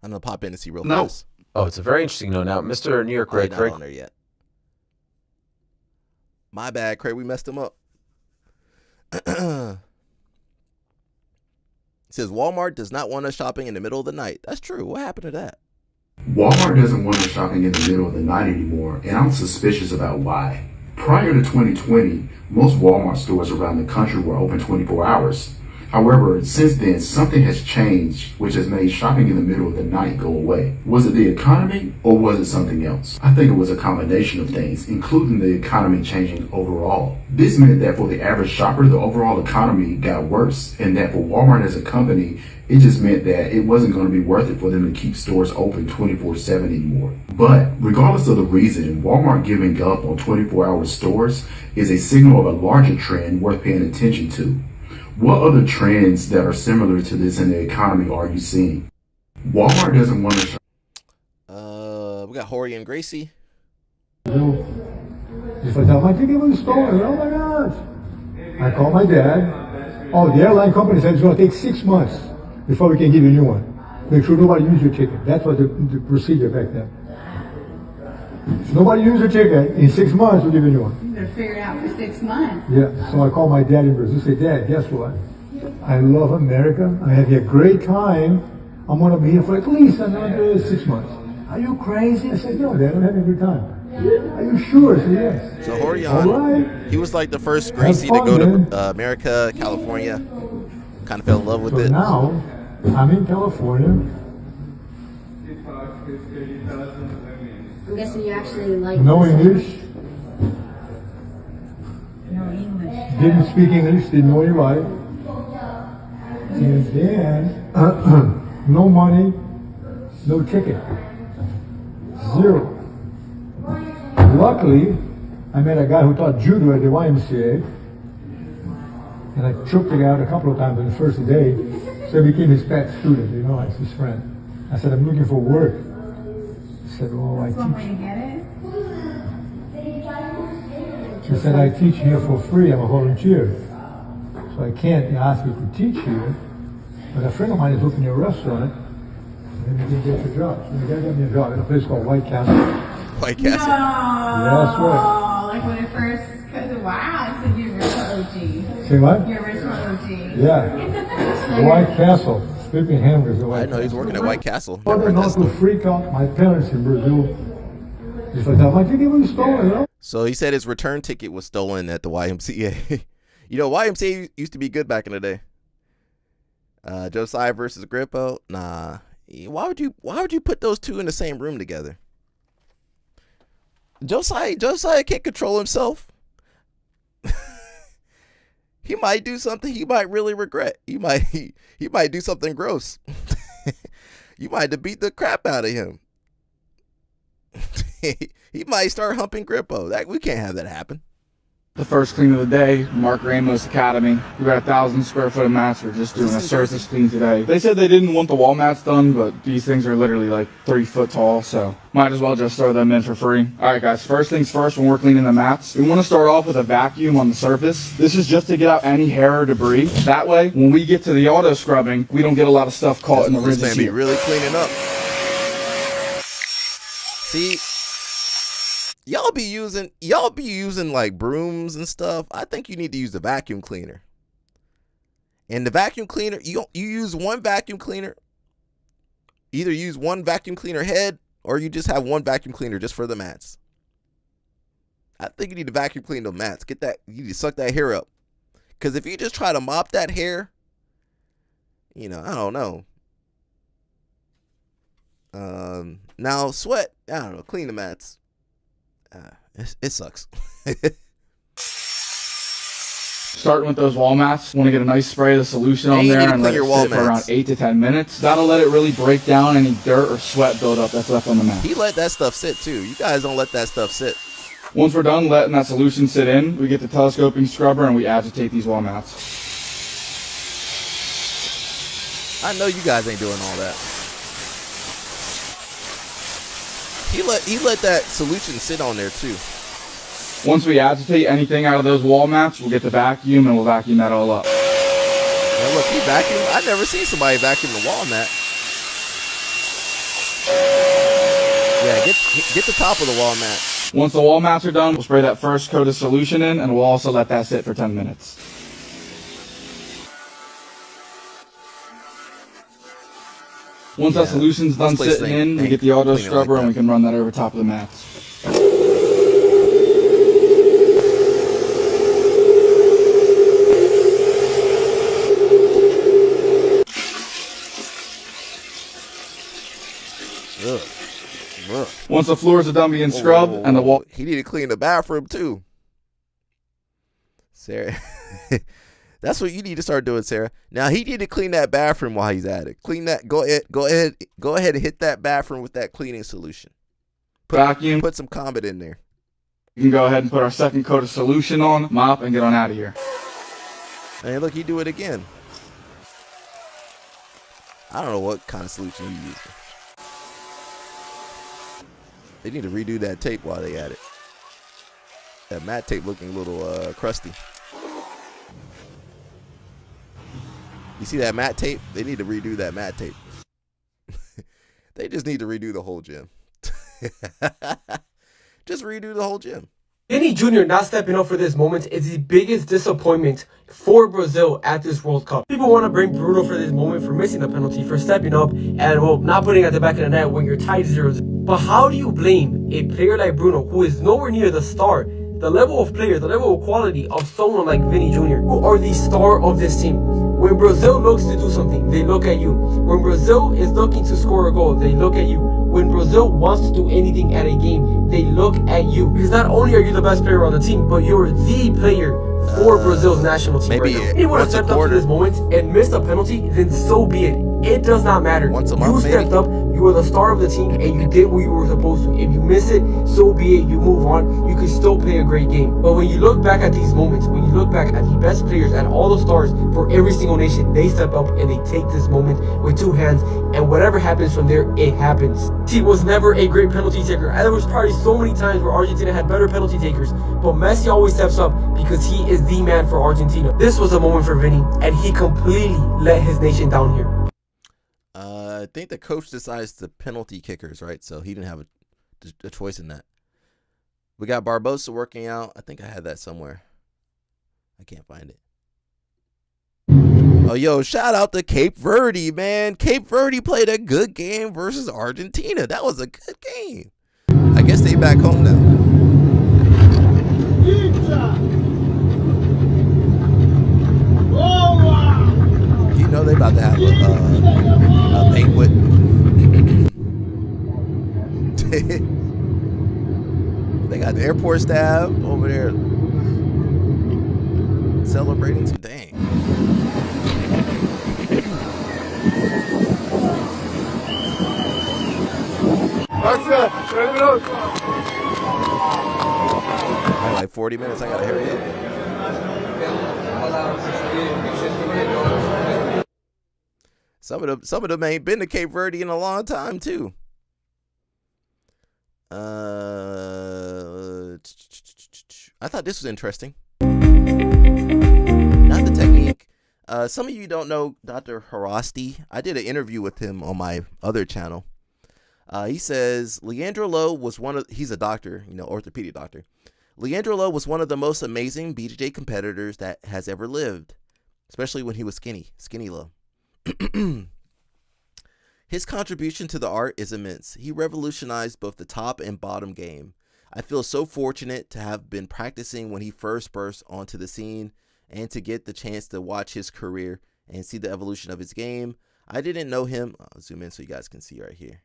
Speaker 2: I'm going to pop in and see real fast.
Speaker 20: Oh, it's a very interesting note. Now, Mr. New York Craig.
Speaker 2: Not on there yet. My bad, Craig. We messed him up. It says Walmart does not want us shopping in the middle of the night. That's true. What happened to that?
Speaker 21: Walmart doesn't want us shopping in the middle of the night anymore, and I'm suspicious about why. Prior to 2020, most Walmart stores around the country were open 24 hours. However, since then, something has changed, which has made shopping in the middle of the night go away. Was it the economy, or was it something else? I think it was a combination of things, including the economy changing overall. This meant that for the average shopper, the overall economy got worse, and that for Walmart as a company, it just meant that it wasn't going to be worth it for them to keep stores open 24/7 anymore. But regardless of the reason, Walmart giving up on 24-hour stores is a signal of a larger trend worth paying attention to. What other trends that are similar to this in the economy are you seeing? Walmart doesn't want to.
Speaker 2: We got Hori and Gracie.
Speaker 22: If I tell my ticket was stolen, oh my gosh! I call my dad. Oh, the airline company said it's going to take 6 months before we can give you a new one. Make sure nobody uses your ticket. That's what the procedure back then. If nobody uses your ticket, in 6 months we'll give you a new one.
Speaker 23: You better figure it out for 6 months.
Speaker 22: Yeah, so I called my dad in Brazil. I said, Dad, guess what? I love America. I have a great time. I'm going to be here for at least another 6 months. Are you crazy? I said, no, Dad, I'm having a good time. Are you sure? I said, yes.
Speaker 2: So Horion, he was like the first Gracie to go to America, California. Kind of fell in love with it.
Speaker 22: Now, I'm in California.
Speaker 23: I'm guessing you actually like
Speaker 22: No English.
Speaker 23: No English.
Speaker 22: Didn't speak English, didn't know any right. And then, no money, no ticket. Zero. Luckily, I met a guy who taught judo at the YMCA. And I choked the guy out a couple of times on the first day. So I became his pet student, you know, as his friend. I said, I'm looking for work. He said, oh, I teach. He said, I teach here for free. I'm a volunteer. So I can't ask you to teach here. But a friend of mine is opening a restaurant. And he can get a job. So the guy got me a job in a place called White Castle.
Speaker 2: White Castle?
Speaker 23: No.
Speaker 22: Yeah, that's right.
Speaker 23: Like when it first, wow, I said you really
Speaker 22: Say what?
Speaker 23: Your original OG.
Speaker 22: Yeah. White Castle. Flipping hamburgers.
Speaker 2: I didn't know he's working at White Castle.
Speaker 22: I wanted not to freak out my parents in Brazil. If I thought my ticket was stolen,
Speaker 2: So he said his return ticket was stolen at the YMCA. You know, YMCA used to be good back in the day. Josiah versus Grippo. Nah. Why would you put those two in the same room together? Josiah can't control himself. He might do something he might really regret. He might do something gross. You might have beat the crap out of him. He might start humping Grippo. We can't have that happen.
Speaker 1: The first clean of the day, Mark Ramos Academy. We got 1,000 square foot of mats. We're just doing a surface clean today. They said they didn't want the wall mats done, but these things are literally like 3 foot tall, so might as well just throw them in for free. All right, guys, first things first, when we're cleaning the mats, we want to start off with a vacuum on the surface. This is just to get out any hair or debris. That way, when we get to the auto scrubbing, we don't get a lot of stuff caught in the ridges
Speaker 2: This man be really cleaning up. See, y'all be using like brooms and stuff. I think you need to use the vacuum cleaner. And the vacuum cleaner, you use one vacuum cleaner. Either use one vacuum cleaner head or you just have one vacuum cleaner just for the mats. I think you need to vacuum clean the mats. You need to suck that hair up. Because if you just try to mop that hair, I don't know. Now sweat, I don't know, clean the mats. It sucks.
Speaker 1: Starting with those wall mats, want to get a nice spray of the solution on there and let it sit for around 8 to 10 minutes. That'll let it really break down any dirt or sweat buildup that's left on the mat.
Speaker 2: He let that stuff sit too. You guys don't let that stuff sit.
Speaker 1: Once we're done letting that solution sit in, we get the telescoping scrubber and we agitate these wall mats.
Speaker 2: I know you guys ain't doing all that. He let that solution sit on there too.
Speaker 1: Once we agitate anything out of those wall mats, we'll get the vacuum and we'll vacuum that all up.
Speaker 2: Now look, he vacuum. I never seen somebody vacuum the wall mat. Yeah, get the top of the wall mat.
Speaker 1: Once the wall mats are done, we'll spray that first coat of solution in and we'll also let that sit for 10 minutes. Once that solution's done sitting in, we get the auto scrubber and we can run that over top of the mats. Once the floors are done being scrubbed and the wall...
Speaker 2: He need to clean the bathroom too. Sarah. That's what you need to start doing, Sarah. Now he need to clean that bathroom while he's at it. Clean that. Go ahead and hit that bathroom with that cleaning solution.
Speaker 1: Vacuum.
Speaker 2: Put some Comet in there.
Speaker 1: You can go ahead and put our second coat of solution on, mop, and get on out of here.
Speaker 2: And look, he do it again. I don't know what kind of solution you use. They need to redo that tape while they at it. That matte tape looking a little crusty. You see that matte tape? They need to redo that matte tape. They just need to redo the whole gym. Just redo the whole gym.
Speaker 3: Vinny Jr. not stepping up for this moment is the biggest disappointment for Brazil at this World Cup. People want to bring Bruno for this moment for missing the penalty, for stepping up and, well, not putting it at the back of the net when you're tied 0-0. But how do you blame a player like Bruno, who is nowhere near the star, the level of player, the level of quality of someone like Vinny Jr., who are the star of this team? When Brazil looks to do something, they look at you. When Brazil is looking to score a goal, they look at you. When Brazil wants to do anything at a game, they look at you. Because not only are you the best player on the team, but you're the player for Brazil's national team right now. If you would have stepped up to this moment and missed a penalty, then so be it. It does not matter. You stepped up, you were the star of the team, and you did what you were supposed to. If you miss it, so be it. You move on. You can still play a great game. But when you look back at these moments, when you look back at the best players, at all the stars for every single nation, they step up and they take this moment with two hands, and whatever happens from there, it happens. He was never a great penalty taker. There was probably so many times where Argentina had better penalty takers, but Messi always steps up because he is the man for Argentina. This was a moment for Vinny, and he completely let his nation down here.
Speaker 2: I think the coach decides the penalty kickers, right? So he didn't have a choice in that. We got Barbosa working out. I think I had that somewhere. I can't find it. Oh, yo, shout out to Cape Verde, man. Cape Verde played a good game versus Argentina. That was a good game. I guess they back home now. You know they about to have a banquet. They got the airport staff over there celebrating too. Dang. I had like 40 minutes. I gotta hurry up. Some of them ain't been to Cape Verde in a long time too. I thought this was interesting. Not the technique. Some of you don't know Dr. Harasti. I did an interview with him on my other channel. He says Leandro Lo was he's a doctor, orthopedic doctor. Leandro Lo was one of the most amazing BJJ competitors that has ever lived, especially when he was skinny Lo. His contribution to the art is immense. He revolutionized both the top and bottom game. I feel so fortunate to have been practicing when he first burst onto the scene and to get the chance to watch his career and see the evolution of his game. I didn't know him. I'll zoom in so you guys can see right here.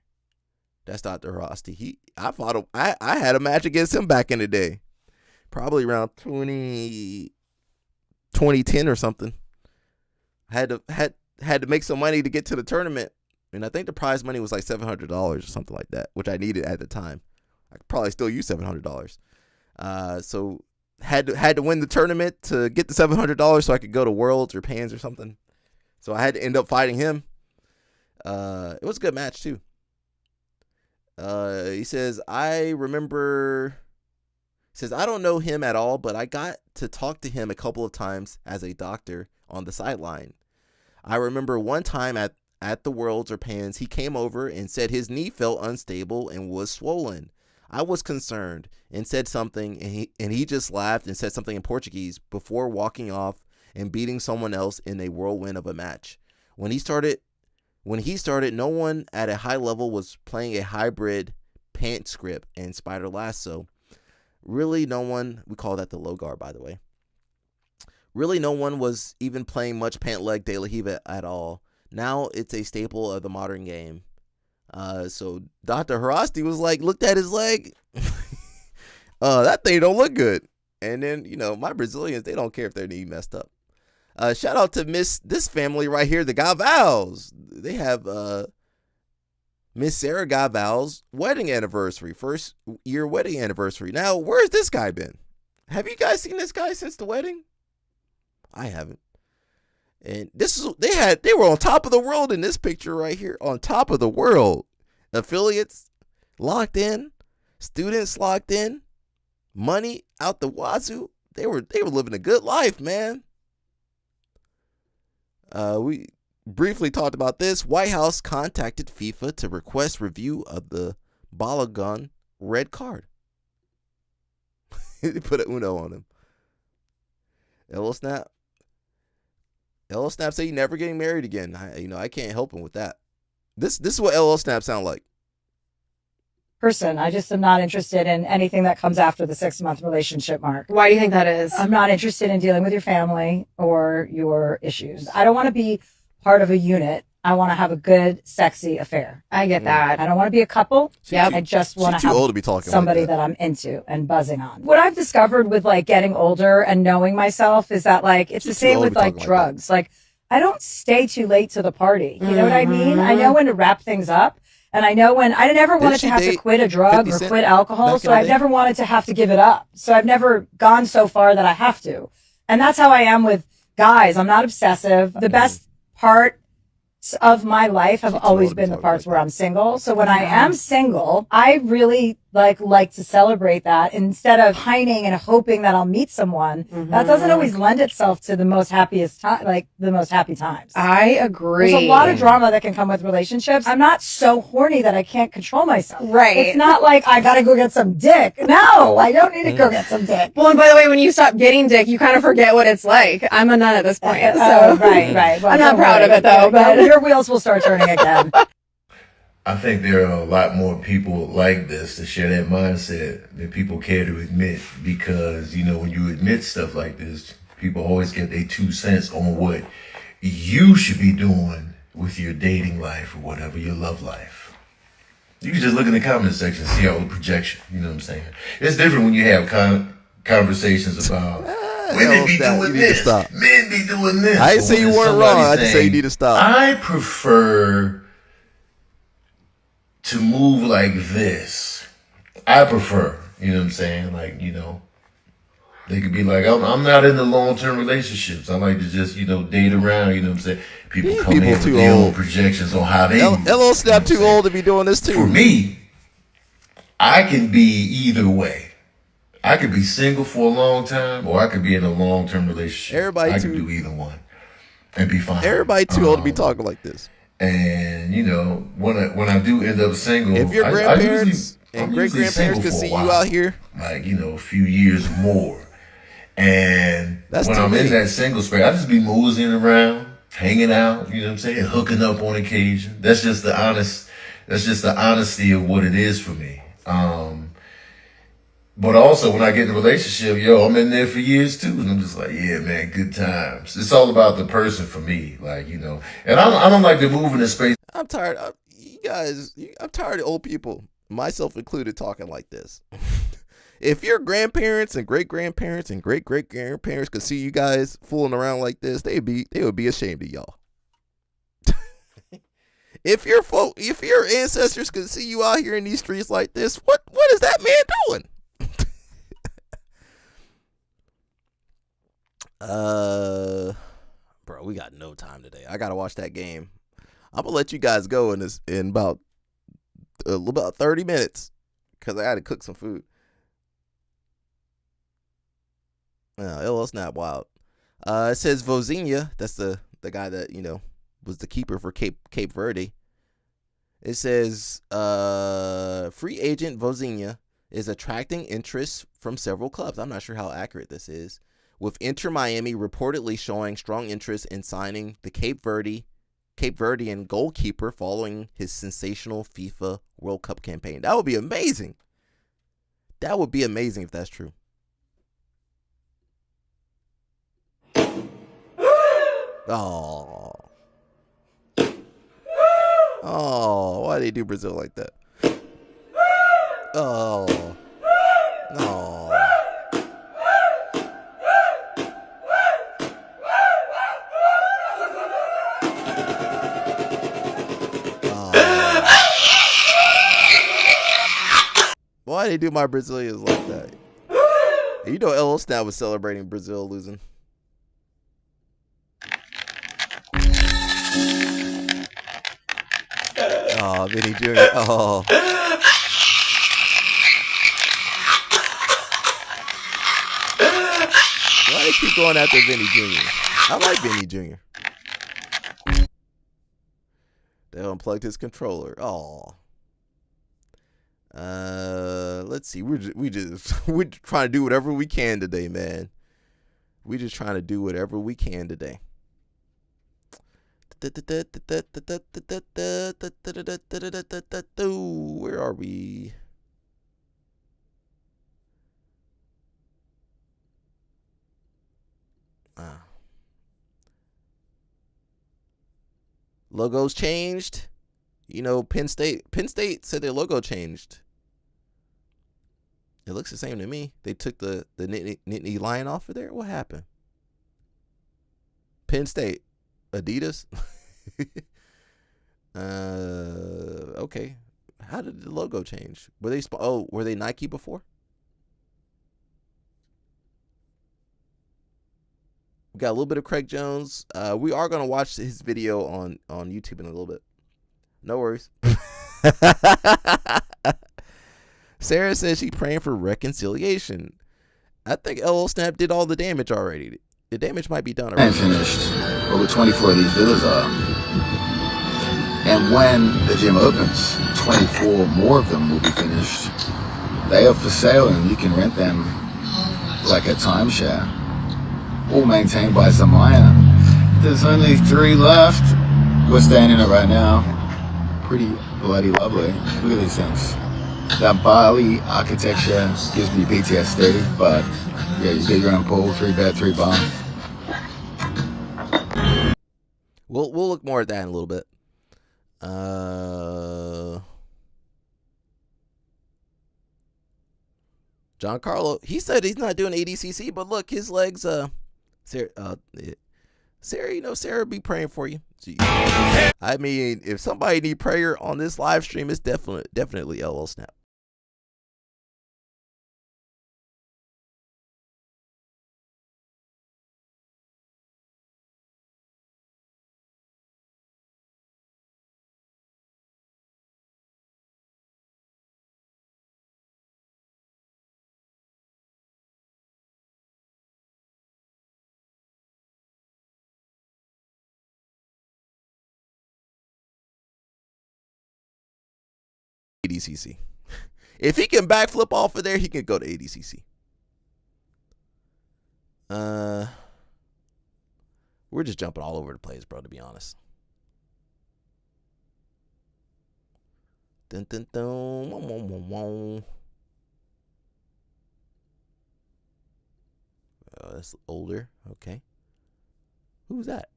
Speaker 2: That's Dr. Rosti. I had a match against him back in the day. Probably around 2010 or something. I had to make some money to get to the tournament. And I think the prize money was like $700 or something like that, which I needed at the time. I could probably still use $700. So had to win the tournament to get the $700 so I could go to Worlds or Pans or something. So I had to end up fighting him. It was a good match too. He says, I don't know him at all, but I got to talk to him a couple of times as a doctor on the sideline. I remember one time at the Worlds or Pans, he came over and said his knee felt unstable and was swollen. I was concerned and said something, and he just laughed and said something in Portuguese before walking off and beating someone else in a whirlwind of a match. When he started, no one at a high level was playing a hybrid pant script and spider lasso. Really, no one, we call that the low guard, by the way. Really, no one was even playing much pant leg de la Hiva at all. Now it's a staple of the modern game. So Dr. Harasti was like, looked at his leg. That thing don't look good. And then, my Brazilians, they don't care if their knee messed up. Shout out to this family right here, the Gavals. They have Miss Sarah Gaval's wedding anniversary, first year wedding anniversary. Now, where's this guy been? Have you guys seen this guy since the wedding? I haven't. And they were on top of the world in this picture right here, on top of the world. Affiliates locked in, students locked in, money out the wazoo. They were living a good life, man. We briefly talked about this. White House contacted FIFA to request review of the Balogun red card. They put a Uno on him. Elo Snap say he's never getting married again. I can't help him with that. This is what LL Snap sound like.
Speaker 4: Person, I just am not interested in anything that comes after the 6-month relationship mark.
Speaker 16: Why do you think that is?
Speaker 4: I'm not interested in dealing with your family or your issues. I don't want to be part of a unit. I want to have a good, sexy affair.
Speaker 16: I get that.
Speaker 4: I don't want to be a couple. I just want to have somebody that I'm into and buzzing on. What I've discovered with getting older and knowing myself is that it's the same with drugs. I don't stay too late to the party. You know what I mean? I know when to wrap things up. And I know when I never wanted to have to quit a drug or quit alcohol. So I've never wanted to have to give it up. So I've never gone so far that I have to. And that's how I am with guys. I'm not obsessive. The best part of my life have always been the parts where I'm single. So when I am single, I really like to celebrate that instead of pining and hoping that I'll meet someone. That doesn't always lend itself to the most happiest time, like the most happy times.
Speaker 5: I agree.
Speaker 4: There's a lot of drama that can come with relationships. I'm not so horny that I can't control myself.
Speaker 5: Right.
Speaker 4: It's not like I gotta go get some dick. No, I don't need to go get some dick.
Speaker 5: Well, and by the way, when you stop getting dick, you kind of forget what it's like. I'm a nun at this point, so
Speaker 4: right. Well,
Speaker 5: I'm not proud of it though, but
Speaker 4: your wheels will start turning again.
Speaker 6: I think there are a lot more people like this that share that mindset than people care to admit, because, you know, when you admit stuff like this, people always get their 2 cents on what you should be doing with your dating life or whatever, your love life. You can just look in the comment section and see all the projection, you know what I'm saying? It's different when you have conversations about women be doing this, men be doing this.
Speaker 2: I didn't say you weren't wrong, I just say you need to stop.
Speaker 6: I prefer to move like this. I prefer, you know what I'm saying? Like, you know, they could be like, I'm not into long-term relationships. I like to just, you know, date around, you know what I'm saying? People come in with their own projections on how they move.
Speaker 2: LL Snap too old to be doing this too.
Speaker 6: For me, I can be either way. I could be single for a long time, or I could be in a long-term relationship. I can do either one and be fine.
Speaker 2: Everybody too old to be talking like this.
Speaker 6: And, you know, when I do end up single,
Speaker 2: if your grandparents and great-grandparents can see you out here,
Speaker 6: like, you know, a few years more, and when I'm in that single space, I just be moseying around, hanging out, you know what I'm saying, hooking up on occasion. That's just the honesty of what it is for me. But also when I get in a relationship, I'm in there for years too, and I'm just like, yeah, man, good times. It's all about the person for me, like, you know. And I don't like to move in this space.
Speaker 2: I'm tired. I'm tired of old people, myself included, talking like this. If your grandparents and great-grandparents and great-great-grandparents could see you guys fooling around like this, they would be ashamed of y'all. If your ancestors could see you out here in these streets like this, what is that man doing? Bro, we got no time today. I gotta watch that game. I'm gonna let you guys go in about 30 minutes because I had to cook some food. LL Snap wild. It says Vozinha, that's the guy that, you know, was the keeper for Cape Verde. It says free agent Vozinha is attracting interest from several clubs. I'm not sure how accurate this is, with Inter Miami reportedly showing strong interest in signing the Cape Verdean goalkeeper following his sensational FIFA World Cup campaign. That would be amazing. That would be amazing if that's true. Oh, why do they do Brazil like that? Oh. Why they do my Brazilians like that? You know, LL Snap was celebrating Brazil losing. Oh, Vinny Jr. Oh. Why they keep going after Vinny Jr.? I like Vinny Jr. They unplugged his controller. Oh. Let's see. We're trying to do whatever we can today, man. We're just trying to do whatever we can today. Where are we? Logos changed. You know, Penn State said their logo changed. It looks the same to me. They took the Nittany lion off of there. What happened? Penn State, Adidas. Okay. How did the logo change? Were they Nike before? We got a little bit of Craig Jones. We are gonna watch his video on YouTube in a little bit. No worries. Sarah says she's praying for reconciliation. I think LL Snap did all the damage already. The damage might be done already.
Speaker 7: And finished. Over 24 of these villas are. And when the gym opens, 24 more of them will be finished. They are for sale and you can rent them like a timeshare. All maintained by Zamaya. There's only 3 left. We're staying in it right now. Pretty bloody lovely. Look at these things. That Bali architecture gives me PTSD, but yeah, you get your own pool, 3-bed, 3-bar.
Speaker 2: We'll look more at that in a little bit. Giancarlo, he said he's not doing ADCC, but look, his legs. Sarah, Sarah be praying for you. I mean, if somebody need prayer on this live stream, it's definitely LL Snap. ADCC. If he can backflip off of there, he can go to ADCC. We're just jumping all over the place, bro, to be honest. Dun, dun, dun. Oh, that's older. Okay. Who's that?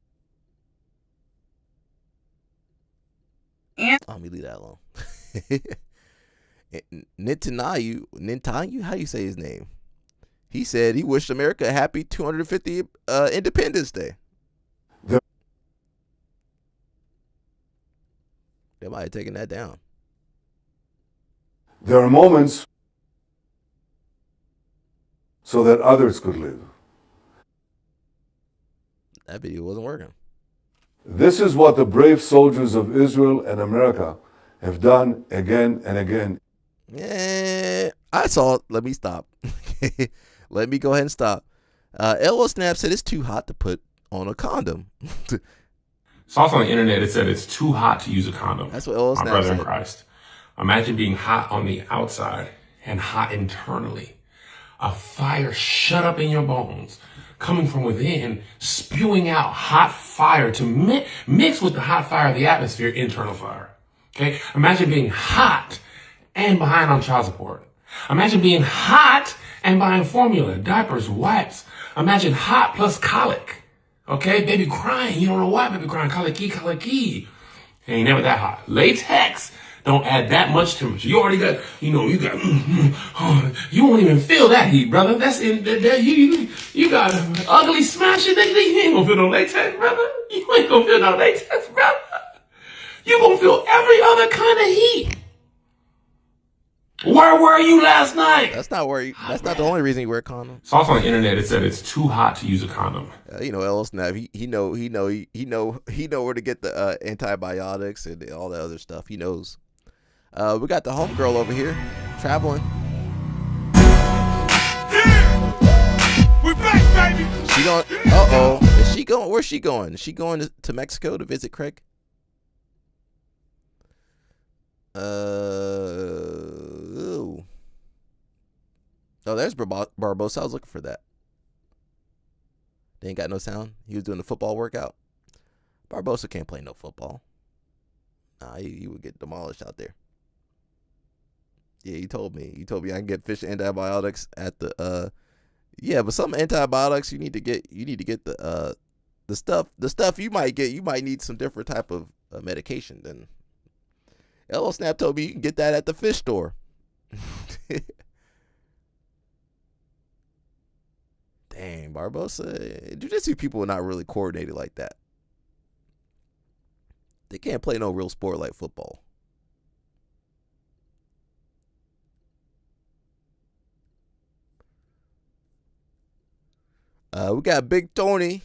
Speaker 2: Let me leave that alone. Netanyahu, how you say his name? He said he wished America a happy 250th Independence Day. They might have taken that down.
Speaker 8: There are moments so that others could live.
Speaker 2: That video wasn't working.
Speaker 8: This is what the brave soldiers of Israel and America have done again and again.
Speaker 2: Yeah, I saw it. Let me stop. Let me go ahead and stop. LO Snap said it's too hot to put on a condom.
Speaker 9: It's also on the internet. It said it's too hot to use a condom.
Speaker 2: That's what LO Snap
Speaker 9: My brother
Speaker 2: said.
Speaker 9: in Christ. Imagine being hot on the outside and hot internally. A fire shut up in your bones, coming from within, spewing out hot fire to mix with the hot fire of the atmosphere, internal fire. Okay? Imagine being hot and behind on child support. Imagine being hot and buying formula, diapers, wipes. Imagine hot plus colic. Okay? Baby crying. You don't know why baby crying. Colicky. Ain't never that hot. Latex. Don't add that much temperature. You already got, you won't even feel that heat, brother. That's in there. You got ugly smashing. You ain't gonna feel no latex, brother. You ain't gonna feel no latex, brother. You gonna feel every other kind of heat. Where were you last night?
Speaker 2: That's not the only reason you wear a condom.
Speaker 9: It's also on the internet. It said it's too hot to use a condom.
Speaker 2: LL Snap, he know where to get the antibiotics and all that other stuff. He knows. We got the homegirl over here traveling.
Speaker 24: We're back, baby.
Speaker 2: She going? Is she going? Where's she going? Is she going to Mexico to visit Craig? Ooh. Oh, there's Barbosa. I was looking for that. They ain't got no sound. He was doing the football workout. Barbosa can't play no football. Nah, he would get demolished out there. Yeah, he told me I can get fish antibiotics at the yeah, but some antibiotics you need to get the stuff you might need some different type of medication than LO Snap told me you can get that at the fish store. Dang, Barbosa. Jiu-jitsu people are not really coordinated like that. They can't play no real sport like football. We got Big Tony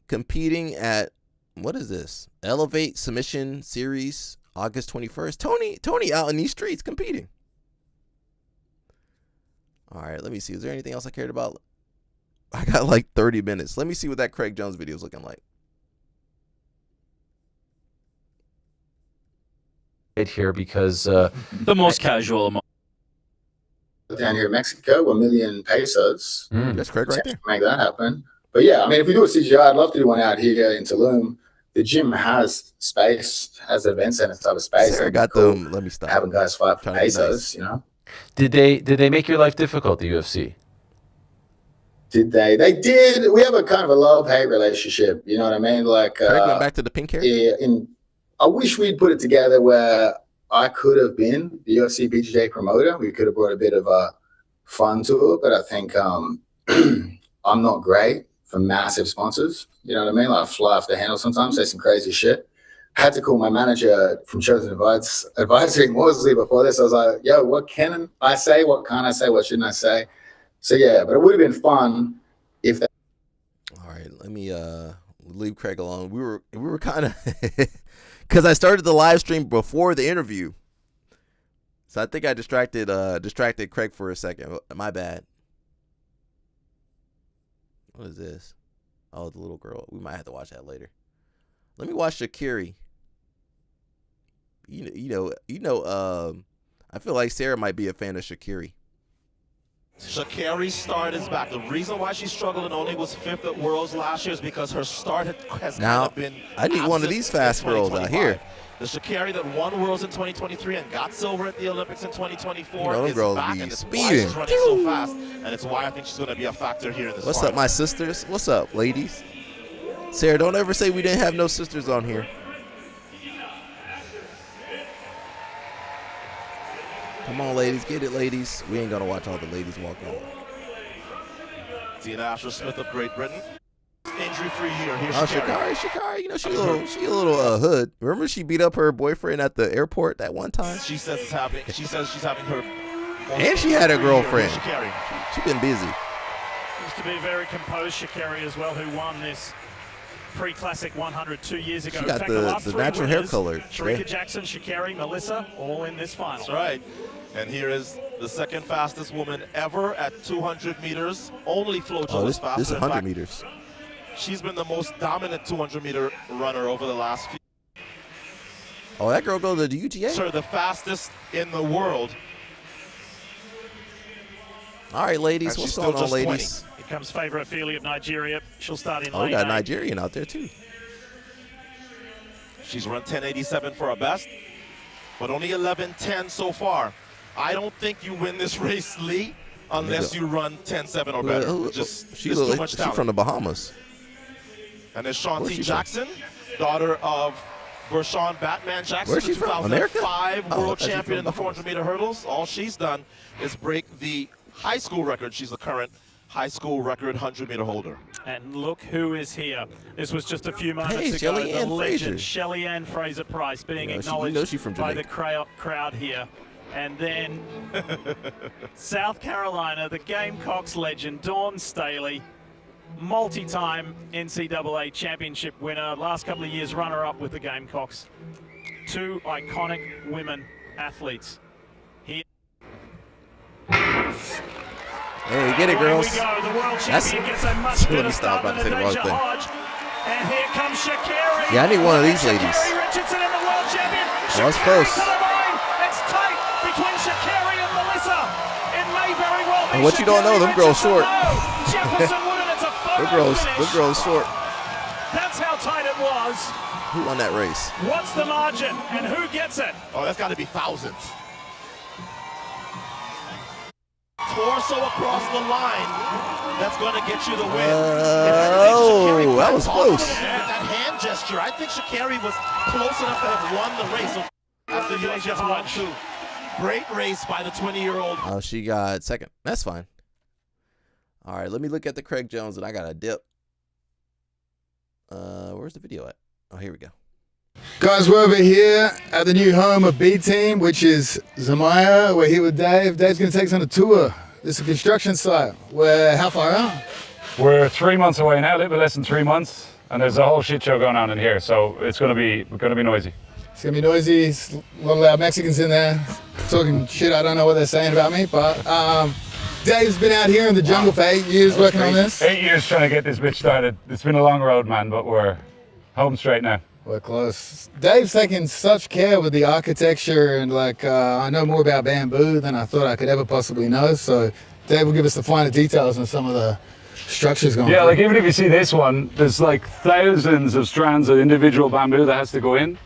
Speaker 2: competing at, what is this? Elevate Submission Series, August 21st. Tony out in these streets competing. All right, let me see. Is there anything else I cared about? I got like 30 minutes. Let me see what that Craig Jones video is looking like.
Speaker 20: Here because
Speaker 10: the most casual among
Speaker 7: down here in Mexico, 1 million pesos.
Speaker 2: That's Craig right there.
Speaker 7: Make that happen. But yeah, I mean, if we do a CGI, I'd love to do one out here in Tulum. The gym has space, has an event center type of space.
Speaker 2: Sarah got them. Let me stop.
Speaker 7: Having guys fight for pesos, you know.
Speaker 20: Did they make your life difficult, the UFC?
Speaker 7: Did they? They did. We have a kind of a love-hate relationship. You know what I mean? Like,
Speaker 2: Craig went back to the pink hair.
Speaker 7: Yeah. I wish we'd put it together where I could have been the UFC BJJ promoter. We could have brought a bit of fun to it, but I think I'm not great for massive sponsors. You know what I mean? Like I fly off the handle sometimes, say some crazy shit. I had to call my manager from Chosen Advisory Morsley before this. I was like, yo, what can I say? What can't I say? What shouldn't I say? So yeah, but it would have been fun if that.
Speaker 2: All right, let me leave Craig alone. We were kind of because I started the live stream before the interview. So I think I distracted Craig for a second. My bad. What is this? Oh, the little girl. We might have to watch that later. Let me watch Shaqiri. You know. I feel like Sarah might be a fan of Shaqiri.
Speaker 11: Sha'Carri's start is back. The reason why she struggled and only was 5th at Worlds last year is because her start has
Speaker 2: Now,
Speaker 11: kind of been
Speaker 2: I need one of these fast girls out here.
Speaker 11: The Sha'Carri that won Worlds in 2023 and got silver at the Olympics in 2024
Speaker 2: them
Speaker 11: is
Speaker 2: girls
Speaker 11: back,
Speaker 2: be
Speaker 11: and it's why
Speaker 2: speeding.
Speaker 11: she's running so fast, and it's why I think she's going to be a factor here in this
Speaker 2: What's
Speaker 11: fight.
Speaker 2: up, my sisters? What's up, ladies? Sarah, don't ever say we didn't have no sisters on here. Come on, ladies. Get it, ladies. We ain't going to watch all the ladies walk on.
Speaker 11: Tina Asher-Smith of Great Britain. Injury-free year. Here's
Speaker 2: Sha'Carri, you know, she a little hood. Remember she beat up her boyfriend at the airport that one time?
Speaker 11: She says it's happening. She says she's having her.
Speaker 2: And she had a girlfriend. She been busy.
Speaker 12: Used to be very composed, Sha'Carri as well, who won this pre-classic 100 2 years ago.
Speaker 2: She got
Speaker 12: In fact,
Speaker 2: the
Speaker 12: last three
Speaker 2: natural hair
Speaker 12: winners,
Speaker 2: color.
Speaker 12: Sharika
Speaker 2: Yeah.
Speaker 12: Jackson, Sha'Carri, Melissa, all in this final.
Speaker 11: That's right. And here is the second fastest woman ever at 200 meters. Only Flojo was faster.
Speaker 2: This is
Speaker 11: In
Speaker 2: 100
Speaker 11: fact,
Speaker 2: meters.
Speaker 11: She's been the most dominant 200-meter runner over the last few.
Speaker 2: Oh, that girl goes to the UGA?
Speaker 11: Sir, the fastest in the world.
Speaker 2: All right, ladies.
Speaker 11: And
Speaker 2: What's
Speaker 11: she's
Speaker 2: going
Speaker 11: still
Speaker 2: on,
Speaker 11: just
Speaker 2: ladies?
Speaker 12: Here comes Favourite Feely of Nigeria. She'll start in
Speaker 2: Oh, we
Speaker 12: lane
Speaker 2: got a
Speaker 12: 8.
Speaker 2: Nigerian out there, too.
Speaker 11: She's run 10:87 for her best, but only 11:10 so far. I don't think you win this race, Lee, unless you run 10:7 or better. Just there's too much
Speaker 2: She's
Speaker 11: talent.
Speaker 2: from the Bahamas.
Speaker 11: And there's
Speaker 2: Where's
Speaker 11: Shanti
Speaker 2: she
Speaker 11: Jackson, daughter of Bershawn Batman Jackson,
Speaker 2: Where's
Speaker 11: the
Speaker 2: she from? America?
Speaker 11: 2005
Speaker 2: Oh, I
Speaker 11: world
Speaker 2: thought she
Speaker 11: champion in
Speaker 2: from
Speaker 11: the 400-meter hurdles. All she's done is break the high school record. She's the current high school record 100-meter holder.
Speaker 12: And look who is here. This was just a few moments
Speaker 2: Hey,
Speaker 12: ago.
Speaker 2: Shelly
Speaker 12: The
Speaker 2: Ann
Speaker 12: legend,
Speaker 2: Fraser.
Speaker 12: Shelly Ann Fraser-Price, being
Speaker 2: You know,
Speaker 12: acknowledged
Speaker 2: she from
Speaker 12: by the
Speaker 2: Jamaica.
Speaker 12: crowd here. And then South Carolina, the Gamecocks legend, Dawn Staley, multi-time NCAA championship winner, last couple of years runner-up with the Gamecocks. Two iconic women athletes. Here.
Speaker 2: Hey, get it, girls.
Speaker 12: Here we go. The world champion gets a much
Speaker 2: Let me
Speaker 12: better
Speaker 2: stop.
Speaker 12: start
Speaker 2: I'm about to
Speaker 12: than
Speaker 2: say the wrong
Speaker 12: Deja
Speaker 2: thing.
Speaker 12: Hodge. And here comes Sha'Carri.
Speaker 2: Yeah, I need one of these ladies.
Speaker 12: Sha'Carri Richardson and the world champion.
Speaker 2: Oh, that's
Speaker 12: Sha'Carri
Speaker 2: close.
Speaker 12: to the line. It's tight between Sha'Carri and Melissa. It may very well be
Speaker 2: And what you don't know, them girls short.
Speaker 12: Jefferson Woodard, it's a photo
Speaker 2: Them girls short.
Speaker 12: That's how tight it was.
Speaker 2: Who won that race?
Speaker 12: What's the margin and who gets it?
Speaker 11: Oh, that's got to be thousands. Torso across the line. That's going to get you the win.
Speaker 2: Oh, that was close.
Speaker 11: That hand gesture. I think Sha'Carri was close enough to have won the race. So after you just won two. Great race by the 20-year-old.
Speaker 2: Oh, she got second. That's fine. All right, let me look at the Craig Jones, and I got a dip. Where's the video at? Oh, here we go.
Speaker 7: Guys, we're over here at the new home of B Team, which is Zamaya. We're here with Dave. Dave's going to take us on a tour. This is a construction site. We're how far out?
Speaker 13: We're 3 months away now, a little bit less than 3 months, and there's a whole shit show going on in here, so it's going to be noisy.
Speaker 7: It's going to be noisy. It's a lot of loud Mexicans in there talking shit. I don't know what they're saying about me, but Dave's been out here in the jungle for 8 years working on this.
Speaker 13: 8 years trying to get this bitch started. It's been a long road, man, but we're home straight now.
Speaker 7: We're close. Dave's taking such care with the architecture, and I know more about bamboo than I thought I could ever possibly know. So Dave will give us the finer details on some of the structures going.
Speaker 13: Yeah, like even if you see this one, there's like thousands of strands of individual bamboo that has to go in.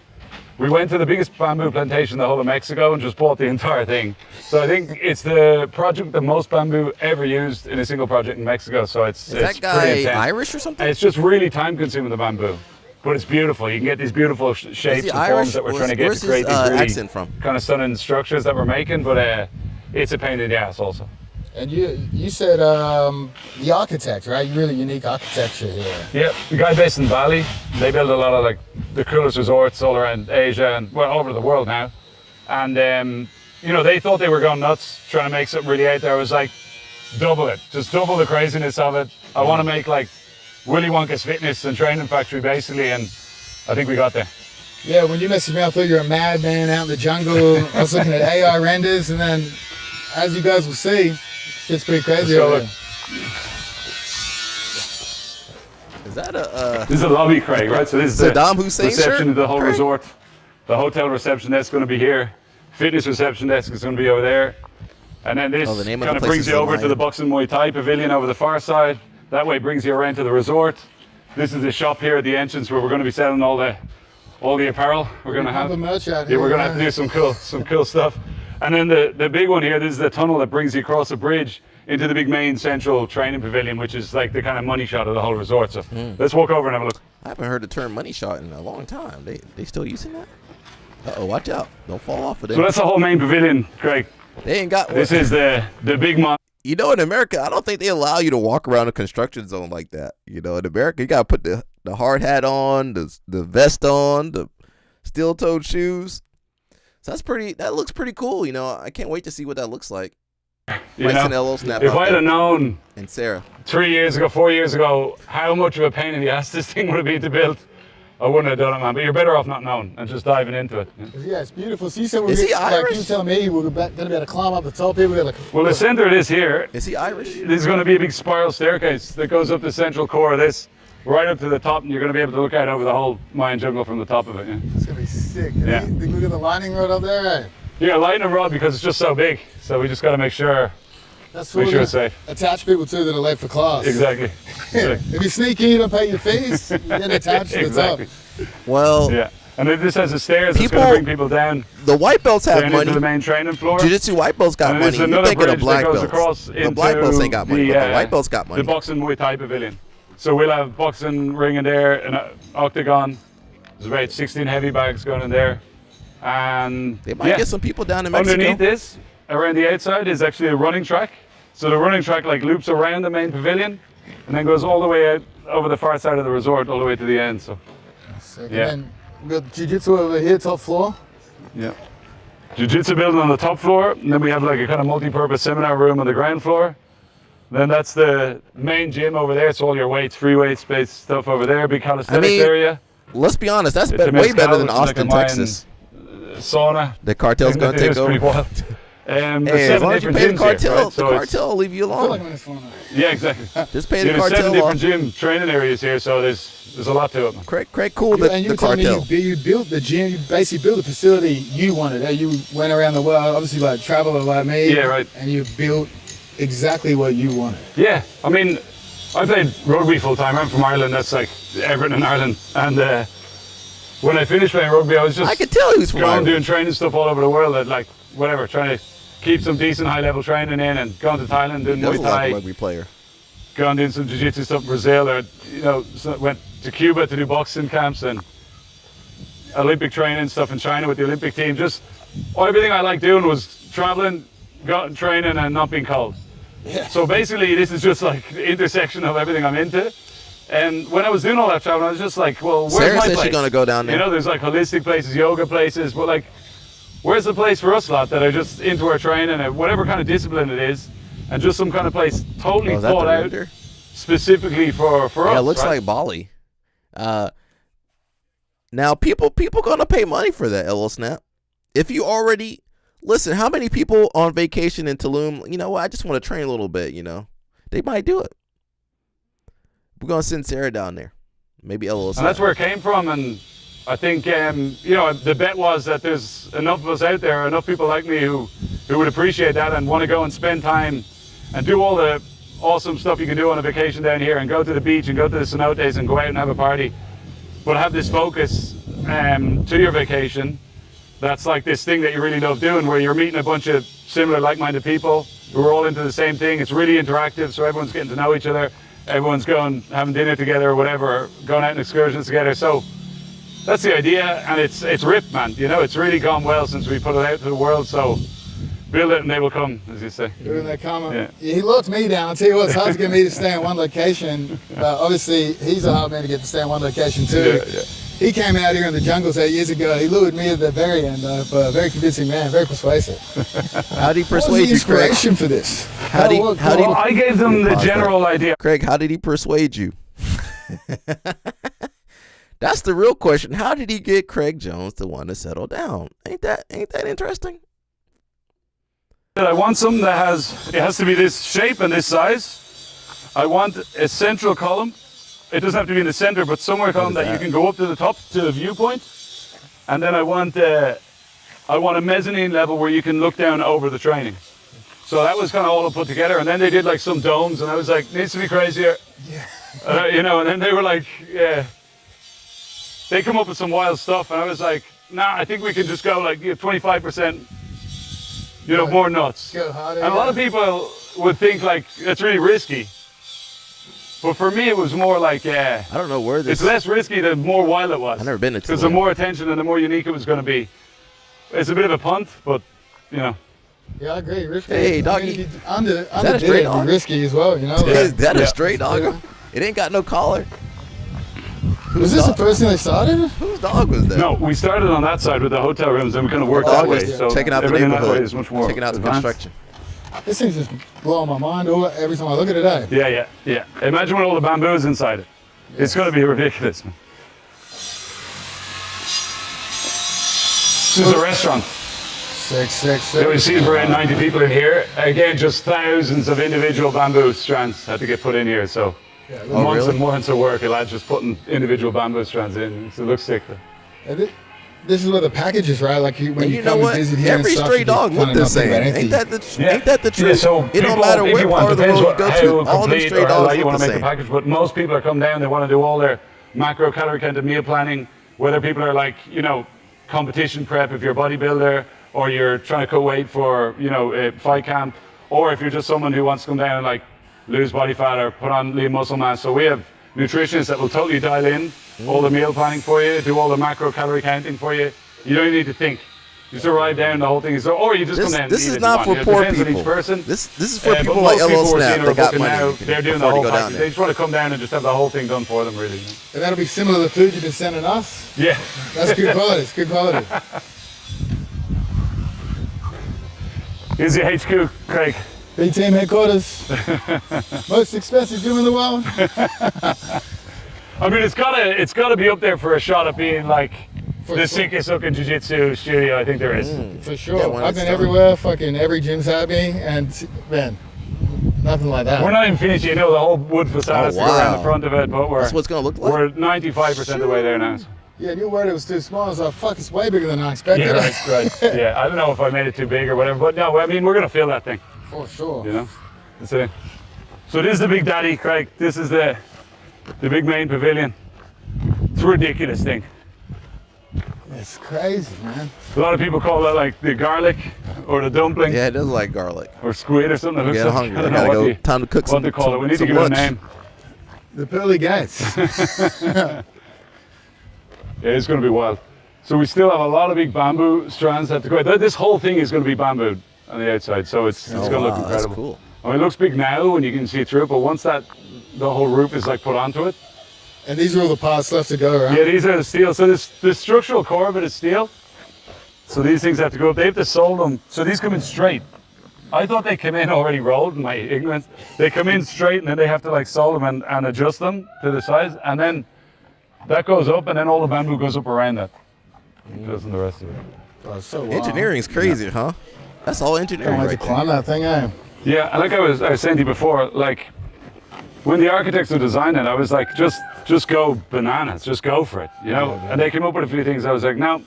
Speaker 13: We went to the biggest bamboo plantation in the whole of Mexico and just bought the entire thing. So I think it's the project that most bamboo ever used in a single project in Mexico. So it's
Speaker 2: that guy
Speaker 13: pretty intense.
Speaker 2: Irish or something?
Speaker 13: It's just really time consuming, the bamboo. But it's beautiful. You can get these beautiful shapes and forms that we're trying to get to create these really kind of stunning structures that we're making. But it's a pain in the ass also.
Speaker 7: And you said the architect, right? Really unique architecture here.
Speaker 13: Yeah, the guy based in Bali. They build a lot of like the coolest resorts all around Asia and well over the world now. And you know, they thought they were going nuts trying to make something really out there. I was like, double it, just double the craziness of it. I want to make like Willy Wonka's fitness and training factory basically, and I think we got there.
Speaker 7: Yeah, when you messaged me, I thought you were a madman out in the jungle. I was looking at AI renders, and then as you guys will see, it's pretty crazy over there.
Speaker 2: Is that a
Speaker 13: This is a lobby, Craig, right? So this is
Speaker 2: Saddam
Speaker 13: the
Speaker 2: Hussein
Speaker 13: reception
Speaker 2: shirt?
Speaker 13: of the whole
Speaker 2: Craig?
Speaker 13: resort. The hotel reception desk is going to be here. Fitness reception desk is going to be over there. And then this
Speaker 2: the name of
Speaker 13: kind
Speaker 2: the
Speaker 13: of
Speaker 2: place
Speaker 13: brings
Speaker 2: is
Speaker 13: you over to
Speaker 2: Lion.
Speaker 13: the Boxing Muay Thai pavilion over the far side. That way brings you around to the resort. This is the shop here at the entrance where we're going to be selling all the apparel we're going to have.
Speaker 7: The merch out
Speaker 13: Yeah,
Speaker 7: here,
Speaker 13: we're going to have to do some cool stuff. And then the big one here, this is the tunnel that brings you across a bridge into the big main central training pavilion, which is like the kind of money shot of the whole resort. So let's walk over and have a look.
Speaker 2: I haven't heard the term money shot in a long time. They still using that? Uh-oh, watch out. Don't fall off of it.
Speaker 13: So that's the whole main pavilion, Craig.
Speaker 2: They ain't got
Speaker 13: This is the big mon.
Speaker 2: You know, in America, I don't think they allow you to walk around a construction zone like that. You know, in America, you got to put the hard hat on, the vest on, the steel-toed shoes. So that looks pretty cool. You know, I can't wait to see what that looks like.
Speaker 13: You know,
Speaker 2: Snap
Speaker 13: if I'd have known
Speaker 2: and Sarah
Speaker 13: 3 years ago, 4 years ago, how much of a pain in the ass this thing would have been to build, I wouldn't have done it, man. But you're better off not knowing and just diving into it.
Speaker 7: Yeah, it's beautiful. So you said
Speaker 2: Is he Irish?
Speaker 7: You telling me we're going to be able to climb up the top here?
Speaker 13: Well, the center of this here.
Speaker 2: Is he Irish?
Speaker 13: This is going to be a big spiral staircase that goes up the central core of this, right up to the top, and you're going to be able to look out over the whole Mayan jungle from the top of it. Yeah.
Speaker 7: It's going to be sick.
Speaker 13: Yeah.
Speaker 7: Look at the lining rod up there. Right?
Speaker 13: Yeah, lightning rod because it's just so big. So we just got to make sure it's safe.
Speaker 7: Attach people to that are late for class.
Speaker 13: Exactly.
Speaker 7: If you sneak in, you don't pay your fees, you get attached to the
Speaker 13: Exactly.
Speaker 7: top.
Speaker 2: Well,
Speaker 13: yeah. And then this has the stairs that's going to bring people down.
Speaker 2: The white belts have
Speaker 13: down
Speaker 2: money.
Speaker 13: into the main training floor.
Speaker 2: Jiu-Jitsu white belts got
Speaker 13: And
Speaker 2: money.
Speaker 13: there's
Speaker 2: You're
Speaker 13: another
Speaker 2: thinking of
Speaker 13: bridge
Speaker 2: black
Speaker 13: that goes
Speaker 2: belts.
Speaker 13: across
Speaker 2: The black belts ain't got money, but the white belts got money.
Speaker 13: The boxing Muay Thai pavilion. So we'll have boxing ring in there, an octagon. There's about 16 heavy bags going in there. And
Speaker 2: they might get some people down in Mexico.
Speaker 13: Underneath this, around the outside, is actually a running track. So the running track like loops around the main pavilion and then goes all the way out over the far side of the resort, all the way to the end. So, yeah.
Speaker 7: And then we got jiu-jitsu over here, top floor.
Speaker 13: Yeah. Jiu-jitsu building on the top floor, and then we have like a kind of multi-purpose seminar room on the ground floor. Then that's the main gym over there. It's all your weights, free weights, space stuff over there. Big calisthenics area.
Speaker 2: Let's be honest, that's
Speaker 13: It's a
Speaker 2: way better
Speaker 13: mezcal,
Speaker 2: than
Speaker 13: which is like a
Speaker 2: Austin,
Speaker 13: Mayan,
Speaker 2: Texas.
Speaker 13: Sauna.
Speaker 2: The cartel's gonna
Speaker 13: It
Speaker 2: take
Speaker 13: is
Speaker 2: over.
Speaker 13: pretty wild.
Speaker 2: Hey,
Speaker 13: There's
Speaker 2: as
Speaker 13: 7
Speaker 2: long as you
Speaker 13: different
Speaker 2: pay the
Speaker 13: gyms
Speaker 2: cartel,
Speaker 13: here, right?
Speaker 2: the cartel will leave you alone.
Speaker 13: Yeah, exactly.
Speaker 2: Just pay the
Speaker 13: There's
Speaker 2: cartel
Speaker 13: 7 different
Speaker 2: off.
Speaker 13: gym training areas here, so there's a lot to it.
Speaker 2: Craig, cool.
Speaker 7: And you were telling me you built the gym, you basically built the facility you wanted. You went around the world, obviously like traveler like me.
Speaker 13: Yeah, right.
Speaker 7: And you built exactly what you wanted.
Speaker 13: Yeah, I mean, I played rugby full time. I'm from Ireland. That's like Everton in Ireland. And when I finished playing rugby, I was just
Speaker 2: I could tell he was from
Speaker 13: going
Speaker 2: Ireland.
Speaker 13: doing training stuff all over the world. At like whatever, trying to keep some decent high level training in, and going to Thailand doing
Speaker 2: He does
Speaker 13: Muay
Speaker 2: look like
Speaker 13: Thai.
Speaker 2: a rugby player.
Speaker 13: Gone doing some jiu-jitsu stuff in Brazil, or went to Cuba to do boxing camps and Olympic training stuff in China with the Olympic team. Just everything I liked doing was traveling, going training, and not being cold.
Speaker 7: Yeah.
Speaker 13: So basically, this is just like the intersection of everything I'm into. And when I was doing all that traveling, I was just like, well, where's
Speaker 2: Sarah
Speaker 13: my
Speaker 2: said
Speaker 13: place?
Speaker 2: she's gonna go down there.
Speaker 13: You know, there's like holistic places, yoga places, but like, where's the place for us lot that are just into our training and whatever kind of discipline it is, and just some kind of place totally
Speaker 2: is that
Speaker 13: thought
Speaker 2: the
Speaker 13: out
Speaker 2: render?
Speaker 13: specifically for us.
Speaker 2: Yeah, it looks
Speaker 13: right?
Speaker 2: like Bali. Now people gonna pay money for that, Snap. If you already Listen, how many people on vacation in Tulum, you know what, I just want to train a little bit, They might do it. We're going to send Sarah down there. Maybe LLC.
Speaker 13: And that's where it came from. And I think, the bet was that there's enough of us out there, enough people like me who would appreciate that and want to go and spend time and do all the awesome stuff you can do on a vacation down here and go to the beach and go to the cenotes and go out and have a party. But have this focus to your vacation. That's like this thing that you really love doing, where you're meeting a bunch of similar like-minded people who are all into the same thing. It's really interactive, so everyone's getting to know each other. Everyone's going, having dinner together or whatever, going out on excursions together. So that's the idea, and it's ripped, man. It's really gone well since we put it out to the world. So build it and they will come, as you say.
Speaker 14: Doing that comment. Yeah. He locked me down. I'll tell you what, it's hard to get me to stay in one location. But obviously, he's a hard man to get to stay in one location too.
Speaker 13: Yeah.
Speaker 14: He came out here in the jungles 8 years ago. He lured me at the very end, but a very convincing man, very persuasive.
Speaker 2: How did he persuade
Speaker 14: what was the
Speaker 2: you, Craig?
Speaker 14: inspiration for this?
Speaker 13: I gave them the general idea.
Speaker 2: Craig, how did he persuade you? That's the real question. How did he get Craig Jones to want to settle down? Ain't that interesting?
Speaker 13: I want something that has to be this shape and this size. I want a central column. It doesn't have to be in the center, but somewhere column that you can go up to the top to the viewpoint. And then I want a mezzanine level where you can look down over the training. So that was kind of all put together. And then they did like some domes, and I was like, needs to be crazier.
Speaker 14: Yeah.
Speaker 13: And then they were like, yeah. They come up with some wild stuff, and I was like, nah, I think we can just go like 25%, more nuts.
Speaker 14: Go harder,
Speaker 13: and a lot of people would think like that's really risky. But for me, it was more like,
Speaker 2: I don't know where this.
Speaker 13: It's less risky the more wild it was.
Speaker 2: I've never been to Tulum.
Speaker 13: Because the more attention and the more unique it was going to be. It's a bit of a punt, but
Speaker 14: Yeah, I agree. Risky.
Speaker 2: Hey, doggy.
Speaker 14: I mean, under
Speaker 2: that a straight dog?
Speaker 14: Risky as well,
Speaker 2: Is that a straight dog?
Speaker 14: Yeah.
Speaker 2: It ain't got no collar.
Speaker 14: Was this the first thing they started?
Speaker 2: Whose dog was that?
Speaker 13: No, we started on that side with the hotel rooms, and we kind of worked that way. So
Speaker 2: checking out the
Speaker 13: everything
Speaker 2: neighborhood.
Speaker 13: that way is much more
Speaker 2: Checking out the
Speaker 13: advanced.
Speaker 2: construction.
Speaker 14: This thing's just blowing my mind every time I look at it.
Speaker 13: Yeah. Imagine when all the bamboo is inside it. It's going to be ridiculous, man. This is a restaurant.
Speaker 14: Six.
Speaker 13: We seated for around 90 people in here. Again, just thousands of individual bamboo strands had to get put in here. So months and months of work, lads, just putting individual bamboo strands in. So it looks sick.
Speaker 14: This is where the package is, right? Like when you
Speaker 2: know
Speaker 14: come
Speaker 2: what?
Speaker 14: and visit here,
Speaker 2: Every
Speaker 14: and stuff,
Speaker 2: stray
Speaker 14: you
Speaker 2: dog
Speaker 14: kinda
Speaker 2: look the
Speaker 14: not think
Speaker 2: same.
Speaker 14: about anything.
Speaker 2: Ain't that the truth?
Speaker 13: Yeah, so
Speaker 2: it don't matter
Speaker 13: if
Speaker 2: what
Speaker 13: you want,
Speaker 2: part of the
Speaker 13: depends
Speaker 2: world you go
Speaker 13: how
Speaker 2: to, all them
Speaker 13: complete
Speaker 2: stray
Speaker 13: or how
Speaker 2: dogs
Speaker 13: light you
Speaker 2: look
Speaker 13: want
Speaker 2: the
Speaker 13: to make
Speaker 2: same.
Speaker 13: the package. But most people are come down, they want to do all their macro calorie counted meal planning. Whether people are like, competition prep if you're a bodybuilder, or you're trying to cut weight for, a fight camp, or if you're just someone who wants to come down and like lose body fat or put on lean muscle mass. So we have nutritionists that will totally dial in all the meal planning for you, do all the macro calorie counting for you. You don't even need to think. You just arrive down, the whole thing is, or you just come down.
Speaker 2: This
Speaker 13: and eat
Speaker 2: is
Speaker 13: if
Speaker 2: not
Speaker 13: you
Speaker 2: for
Speaker 13: want.
Speaker 2: poor
Speaker 13: It depends on
Speaker 2: people.
Speaker 13: each person.
Speaker 2: This is for
Speaker 13: But
Speaker 2: people
Speaker 13: most
Speaker 2: like
Speaker 13: people
Speaker 2: LL
Speaker 13: we're
Speaker 2: Snap
Speaker 13: seeing
Speaker 2: that
Speaker 13: are
Speaker 2: got
Speaker 13: booking
Speaker 2: money.
Speaker 13: now,
Speaker 2: You can
Speaker 13: they're doing the
Speaker 2: afford to
Speaker 13: whole
Speaker 2: go down
Speaker 13: package.
Speaker 2: there.
Speaker 13: They just want to come down and just have the whole thing done for them, really.
Speaker 14: And that'll be similar to the food you've been sending us.
Speaker 13: Yeah.
Speaker 14: That's good quality. It's good quality.
Speaker 13: Here's your HQ, Craig.
Speaker 14: B-Team headquarters. Most expensive gym in the world.
Speaker 13: I mean, it's gotta be up there for a shot at being like the sickest looking jiu-jitsu studio I think there is.
Speaker 14: For sure. I've been everywhere. Fucking every gym's had me, and man, nothing like that.
Speaker 13: We're not even finished, the whole wood facade has to go around the front of it, but
Speaker 2: That's what it's gonna look like?
Speaker 13: We're 95% of the way there now. So.
Speaker 14: Yeah, and you were worried it was too small. I was like, fuck, it's way bigger than I expected.
Speaker 13: Yeah, right. Yeah, I don't know if I made it too big or whatever, but no, I mean, we're gonna fill that thing.
Speaker 14: For sure.
Speaker 13: That's it. So this is the big daddy, Craig. This is the big main pavilion. It's a ridiculous thing.
Speaker 14: It's crazy, man.
Speaker 13: A lot of people call that like the garlic or the dumpling.
Speaker 2: Yeah, it does like garlic.
Speaker 13: Or squid or something.
Speaker 2: I'm getting hungry. I gotta go. Time to cook some.
Speaker 13: What to call it? We need to
Speaker 2: some
Speaker 13: give it a
Speaker 2: lunch.
Speaker 13: name.
Speaker 14: The pearly gates.
Speaker 13: Yeah, it's going to be wild. So we still have a lot of big bamboo strands that have to go out. This whole thing is going to be bamboo on the outside, so it's going to look incredible.
Speaker 2: That's cool.
Speaker 13: I mean, it looks big now and you can see through it, but once the whole roof is like put onto it.
Speaker 14: And these are all the parts left to go, right?
Speaker 13: Yeah, these are the steel. So the structural core of it is steel. So these things have to go up. They have to solder them. So these come in straight. I thought they came in already rolled, in my ignorance. They come in straight and then they have to like solder them and adjust them to the size. And then that goes up and then all the bamboo goes up around that. Because of the rest of it.
Speaker 14: Oh, so
Speaker 2: Engineering's crazy, huh? That's all engineering
Speaker 14: Can't wait
Speaker 2: right
Speaker 14: to climb
Speaker 2: there.
Speaker 14: that thing, eh?
Speaker 13: Yeah, and like I was saying to you before, like when the architects were designing it, I was like, just go bananas, just go for it, you know. And they came up with a few things. I was like, no,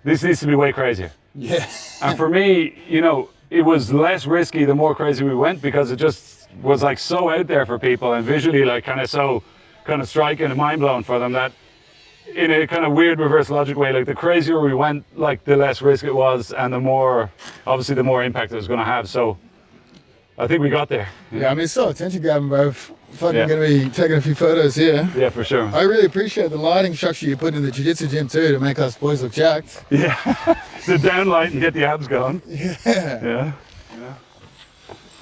Speaker 13: this needs to be way crazier.
Speaker 14: Yeah.
Speaker 13: And for me, you know, it was less risky the more crazy we went because it just was like so out there for people and visually like kind of striking and mind blowing for them that in a kind of weird reverse logic way, like the crazier we went, like the less risk it was and the more, obviously the more impact it was going to have. So I think we got there.
Speaker 14: Yeah, I mean, it's so attention grabbing, bro. Fucking
Speaker 13: Yeah.
Speaker 14: gonna be taking a few photos here.
Speaker 13: Yeah, for sure.
Speaker 14: I really appreciate the lighting structure you put in the jiu-jitsu gym too to make us boys look jacked.
Speaker 13: Yeah, the downlight and get the abs going.
Speaker 14: Yeah.
Speaker 13: Yeah.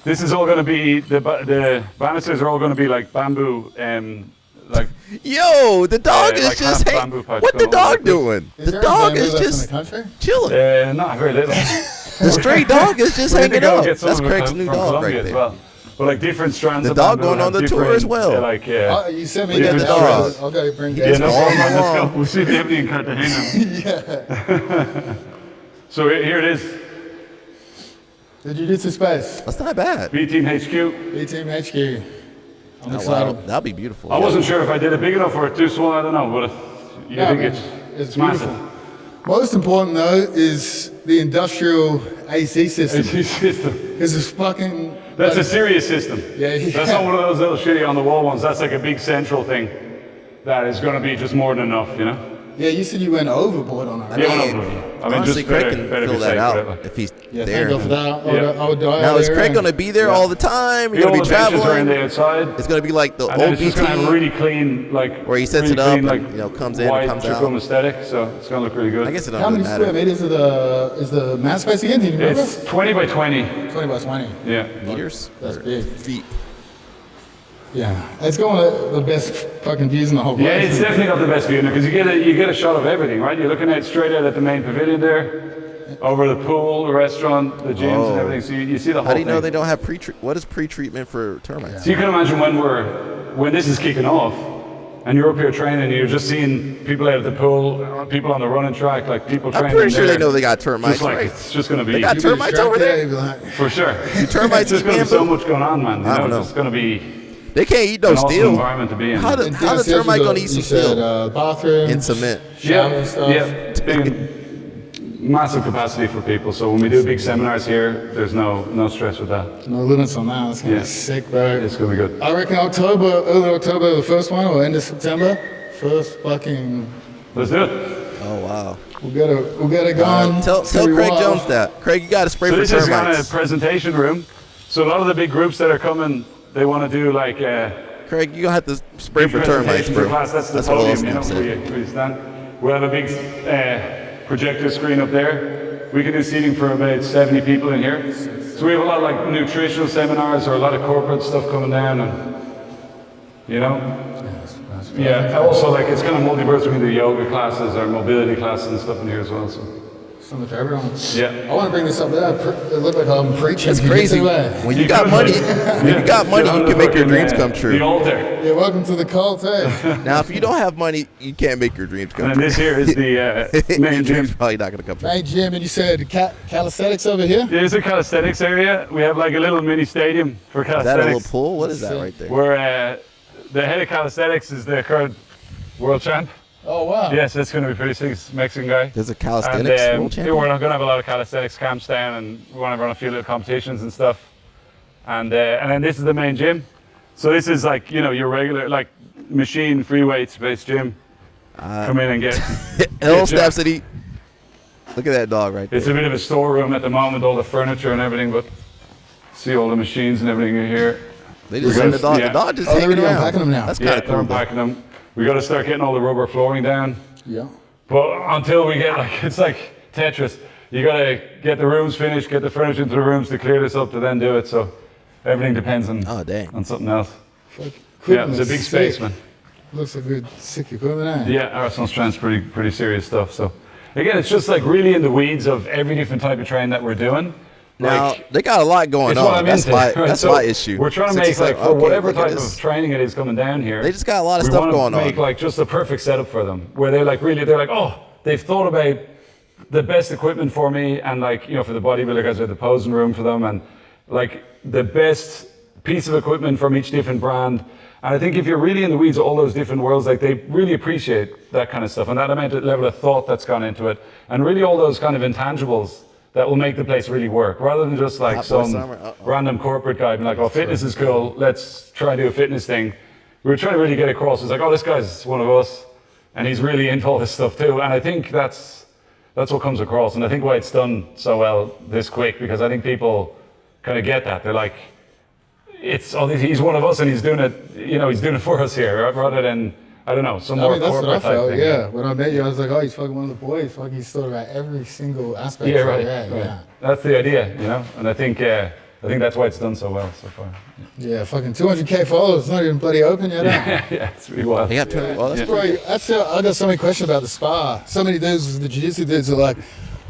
Speaker 13: This is all going to be, the banisters are all going to be like bamboo, like.
Speaker 2: Yo, the dog is
Speaker 13: like
Speaker 2: just,
Speaker 13: half bamboo pipes
Speaker 2: what the
Speaker 13: going all
Speaker 2: dog
Speaker 13: like this.
Speaker 2: doing? The dog is just chilling.
Speaker 13: Not very little.
Speaker 2: The stray dog is just
Speaker 13: We need to
Speaker 2: hanging
Speaker 13: go
Speaker 2: out.
Speaker 13: get some
Speaker 2: That's
Speaker 13: of it
Speaker 2: Craig's
Speaker 13: from
Speaker 2: new dog
Speaker 13: Colombia
Speaker 2: right
Speaker 13: as
Speaker 2: there.
Speaker 13: well. But like different strands
Speaker 2: The
Speaker 13: of
Speaker 2: dog
Speaker 13: bamboo
Speaker 2: going on
Speaker 13: have
Speaker 2: the tour
Speaker 13: different,
Speaker 2: as well.
Speaker 13: like,
Speaker 14: Oh, you sent me
Speaker 2: Look
Speaker 14: that
Speaker 2: at the dog.
Speaker 14: I'll go bring
Speaker 13: Yeah, no problem, man. Let's
Speaker 2: along.
Speaker 13: go. We'll see if they have any in Cartagena.
Speaker 14: Yeah.
Speaker 13: So here it is.
Speaker 14: The jiu-jitsu space.
Speaker 2: That's not bad.
Speaker 13: B Team HQ.
Speaker 14: B Team HQ. I'm
Speaker 2: Oh,
Speaker 14: excited.
Speaker 2: wow. That'd be beautiful.
Speaker 13: I wasn't sure if I did it big enough or too small. I don't know, but you
Speaker 14: No,
Speaker 13: think
Speaker 14: man,
Speaker 13: it's
Speaker 14: beautiful.
Speaker 13: massive.
Speaker 14: Most important though is the industrial AC system.
Speaker 13: AC system.
Speaker 14: Because it's fucking.
Speaker 13: That's a serious system.
Speaker 14: Yeah.
Speaker 13: That's not one of those little shitty on the wall ones. That's like a big central thing that is going to be just more than enough, you know?
Speaker 14: Yeah, you said you went overboard on it.
Speaker 13: Yeah, went overboard. I mean,
Speaker 2: honestly,
Speaker 13: just
Speaker 2: Craig
Speaker 13: better-
Speaker 2: can
Speaker 13: better
Speaker 2: fill
Speaker 13: be
Speaker 2: that
Speaker 13: safe,
Speaker 2: out
Speaker 13: whatever.
Speaker 2: if he's
Speaker 14: Yeah,
Speaker 2: there.
Speaker 14: thank God for that. I would die
Speaker 2: Now,
Speaker 14: out
Speaker 2: is
Speaker 14: there
Speaker 2: Craig
Speaker 14: and-
Speaker 2: going to be there all the time? You're
Speaker 13: Yeah,
Speaker 2: going
Speaker 13: all
Speaker 2: to be
Speaker 13: the benches are
Speaker 2: traveling?
Speaker 13: in the outside.
Speaker 2: It's going to be like the
Speaker 13: And then
Speaker 2: old
Speaker 13: it's just going to have a
Speaker 2: BT,
Speaker 13: really clean, like,
Speaker 2: where he sets
Speaker 13: really
Speaker 2: it up
Speaker 13: clean,
Speaker 2: and,
Speaker 13: like,
Speaker 2: you know, comes in and
Speaker 13: white
Speaker 2: comes
Speaker 13: triple
Speaker 2: out.
Speaker 13: aesthetic, so it's going to look really good.
Speaker 2: I guess it
Speaker 14: How
Speaker 2: doesn't
Speaker 14: many
Speaker 2: matter.
Speaker 14: square meters is the mat space again? Do you remember?
Speaker 13: It's 20 by 20.
Speaker 14: 20 by 20.
Speaker 13: Yeah.
Speaker 2: Meters?
Speaker 14: That's
Speaker 2: Or
Speaker 14: big.
Speaker 2: Feet.
Speaker 14: Yeah, it's going to the best fucking views in the whole place.
Speaker 13: Yeah, it's definitely got the best view because you get a shot of everything, right? You're looking at straight out at the main pavilion there, over the pool, the restaurant, the gyms, and everything. So you see the whole
Speaker 2: How do you know
Speaker 13: thing.
Speaker 2: they don't have what is pre-treatment for termites?
Speaker 13: So you can imagine when this is kicking off, and you're up here training, you're just seeing people out at the pool, people on the running track, like people training.
Speaker 2: I'm pretty sure
Speaker 13: there.
Speaker 2: they know they got termites,
Speaker 13: Just like
Speaker 2: right?
Speaker 13: it's just going to be.
Speaker 2: They got termites over there?
Speaker 13: For sure.
Speaker 2: Do termites
Speaker 13: There's
Speaker 2: eat
Speaker 13: going to be so
Speaker 2: bamboo?
Speaker 13: much going on, man. You
Speaker 2: I don't know.
Speaker 13: It's going to be.
Speaker 2: They can't eat no
Speaker 13: an awesome
Speaker 2: steel.
Speaker 13: environment to be in.
Speaker 2: How the termite going to eat some
Speaker 14: You said
Speaker 2: steel?
Speaker 14: bathroom,
Speaker 2: In cement.
Speaker 14: shower
Speaker 13: Yeah,
Speaker 14: and stuff.
Speaker 13: yeah. It's big, massive capacity for people. So when we do big seminars here, there's no stress with that.
Speaker 14: No limits on that. It's going to
Speaker 13: Yeah.
Speaker 14: be sick, bro.
Speaker 13: It's going to be good.
Speaker 14: I reckon early October, the first one, or end of September. First fucking.
Speaker 13: Let's do it.
Speaker 2: Oh, wow.
Speaker 14: We'll get it going.
Speaker 2: Tell
Speaker 14: It's gonna be
Speaker 2: Craig
Speaker 14: wild.
Speaker 2: Jones that. Craig, you got to spray
Speaker 13: So
Speaker 2: for
Speaker 13: this is kind of a
Speaker 2: termites.
Speaker 13: presentation room. So a lot of the big groups that are coming, they want to do like
Speaker 2: Craig, you're going to have to spray
Speaker 13: big
Speaker 2: for termites,
Speaker 13: presentations
Speaker 2: bro.
Speaker 13: for class. That's the
Speaker 2: what
Speaker 13: podium,
Speaker 2: Austin
Speaker 13: you know,
Speaker 2: said.
Speaker 13: where you stand. We'll have a big projector screen up there. We can do seating for about 70 people in here. So we have a lot of like nutritional seminars or a lot of corporate stuff coming down, and you know. Yeah. Also, like it's kind of multi-purpose. We can do yoga classes or mobility classes and stuff in here as well. So.
Speaker 14: Something for everyone.
Speaker 13: Yeah.
Speaker 14: I want to bring this up there. It looked like I'm preaching.
Speaker 2: It's crazy. When you got money, you can make your dreams come true.
Speaker 13: The altar.
Speaker 14: Yeah, welcome to the cult, hey.
Speaker 2: Now, if you don't have money, you can't make your dreams come
Speaker 13: And
Speaker 2: true.
Speaker 13: this here is the main
Speaker 2: your
Speaker 13: gym.
Speaker 2: dreams probably not going to come true.
Speaker 14: Hey, Jim, and you said calisthenics over here?
Speaker 13: There's a calisthenics area. We have like a little mini stadium for
Speaker 2: Is that a
Speaker 13: calisthenics.
Speaker 2: little pool? What is that right there?
Speaker 13: Where the head of calisthenics is the current world champ.
Speaker 14: Oh, wow.
Speaker 13: Yes, that's going to be pretty sick. He's a Mexican guy.
Speaker 2: There's a calisthenics
Speaker 13: and,
Speaker 2: world
Speaker 13: yeah,
Speaker 2: champion?
Speaker 13: we're going to have a lot of calisthenics camps down, and we want to run a few little competitions and stuff. And then this is the main gym. So this is like, you know, your regular, like, machine, free weights based gym. Come in and get.
Speaker 2: L steps that he. Look at that dog right there.
Speaker 13: It's a bit of a storeroom at the moment, all the furniture and everything, but see all the machines and everything in here.
Speaker 2: They just send the dog. The dog just hanging around.
Speaker 14: unpacking them now.
Speaker 2: That's
Speaker 13: Yeah,
Speaker 2: kind of
Speaker 13: they're
Speaker 2: cool. though.
Speaker 13: unpacking them. We got to start getting all the rubber flooring down.
Speaker 14: Yeah.
Speaker 13: But until we get it's like Tetris. You got to get the rooms finished, get the furniture into the rooms to clear this up to then do it. So everything depends on on something else. Yeah, it's a big space, man.
Speaker 14: Looks like good, sick equipment, eh?
Speaker 13: Yeah, Arsenal strength's pretty serious stuff. So again, it's just like really in the weeds of every different type of training that we're doing.
Speaker 2: Now,
Speaker 13: Like,
Speaker 2: they got a lot going
Speaker 13: it's what
Speaker 2: on.
Speaker 13: I'm
Speaker 2: That's
Speaker 13: into,
Speaker 2: my
Speaker 13: right?
Speaker 2: that's
Speaker 13: So
Speaker 2: my issue.
Speaker 13: We're trying to
Speaker 2: So
Speaker 13: make
Speaker 2: it's
Speaker 13: like
Speaker 2: like,
Speaker 13: for
Speaker 2: okay,
Speaker 13: whatever
Speaker 2: look at
Speaker 13: type
Speaker 2: this.
Speaker 13: of training it is coming down here.
Speaker 2: They just got a lot of
Speaker 13: we
Speaker 2: stuff
Speaker 13: wanna
Speaker 2: going on.
Speaker 13: make like just the perfect setup for them, where they're like, oh, they've thought about the best equipment for me, and like, you know, for the bodybuilder guys, we have the posing room for them, and like the best piece of equipment from each different brand. And I think if you're really in the weeds of all those different worlds, like they really appreciate that kind of stuff and that amount of level of thought that's gone into it, and really all those kind of intangibles that will make the place really work, rather than just like some random corporate guy being like, oh, fitness is cool, let's try and do a fitness thing. We were trying to really get across, it's like, oh, this guy's one of us, and he's really into all this stuff too. And I think that's what comes across, and I think why it's done so well this quick, because I think people kind of get that. They're like, he's one of us and he's doing it, you know, he's doing it for us here, rather than, I don't know, some more corporate type thing.
Speaker 14: Yeah, when I met you, I was like, oh, he's fucking one of the boys. Fuck, he's thought about every single aspect.
Speaker 13: Yeah, right. Yeah. That's the idea, you know, and I think that's why it's done so well so far.
Speaker 14: Yeah, fucking 200K followers, it's not even bloody open yet.
Speaker 13: Yeah, it's really wild.
Speaker 2: They got
Speaker 14: I got so many questions about the spa. So many dudes, the jiu-jitsu dudes are like,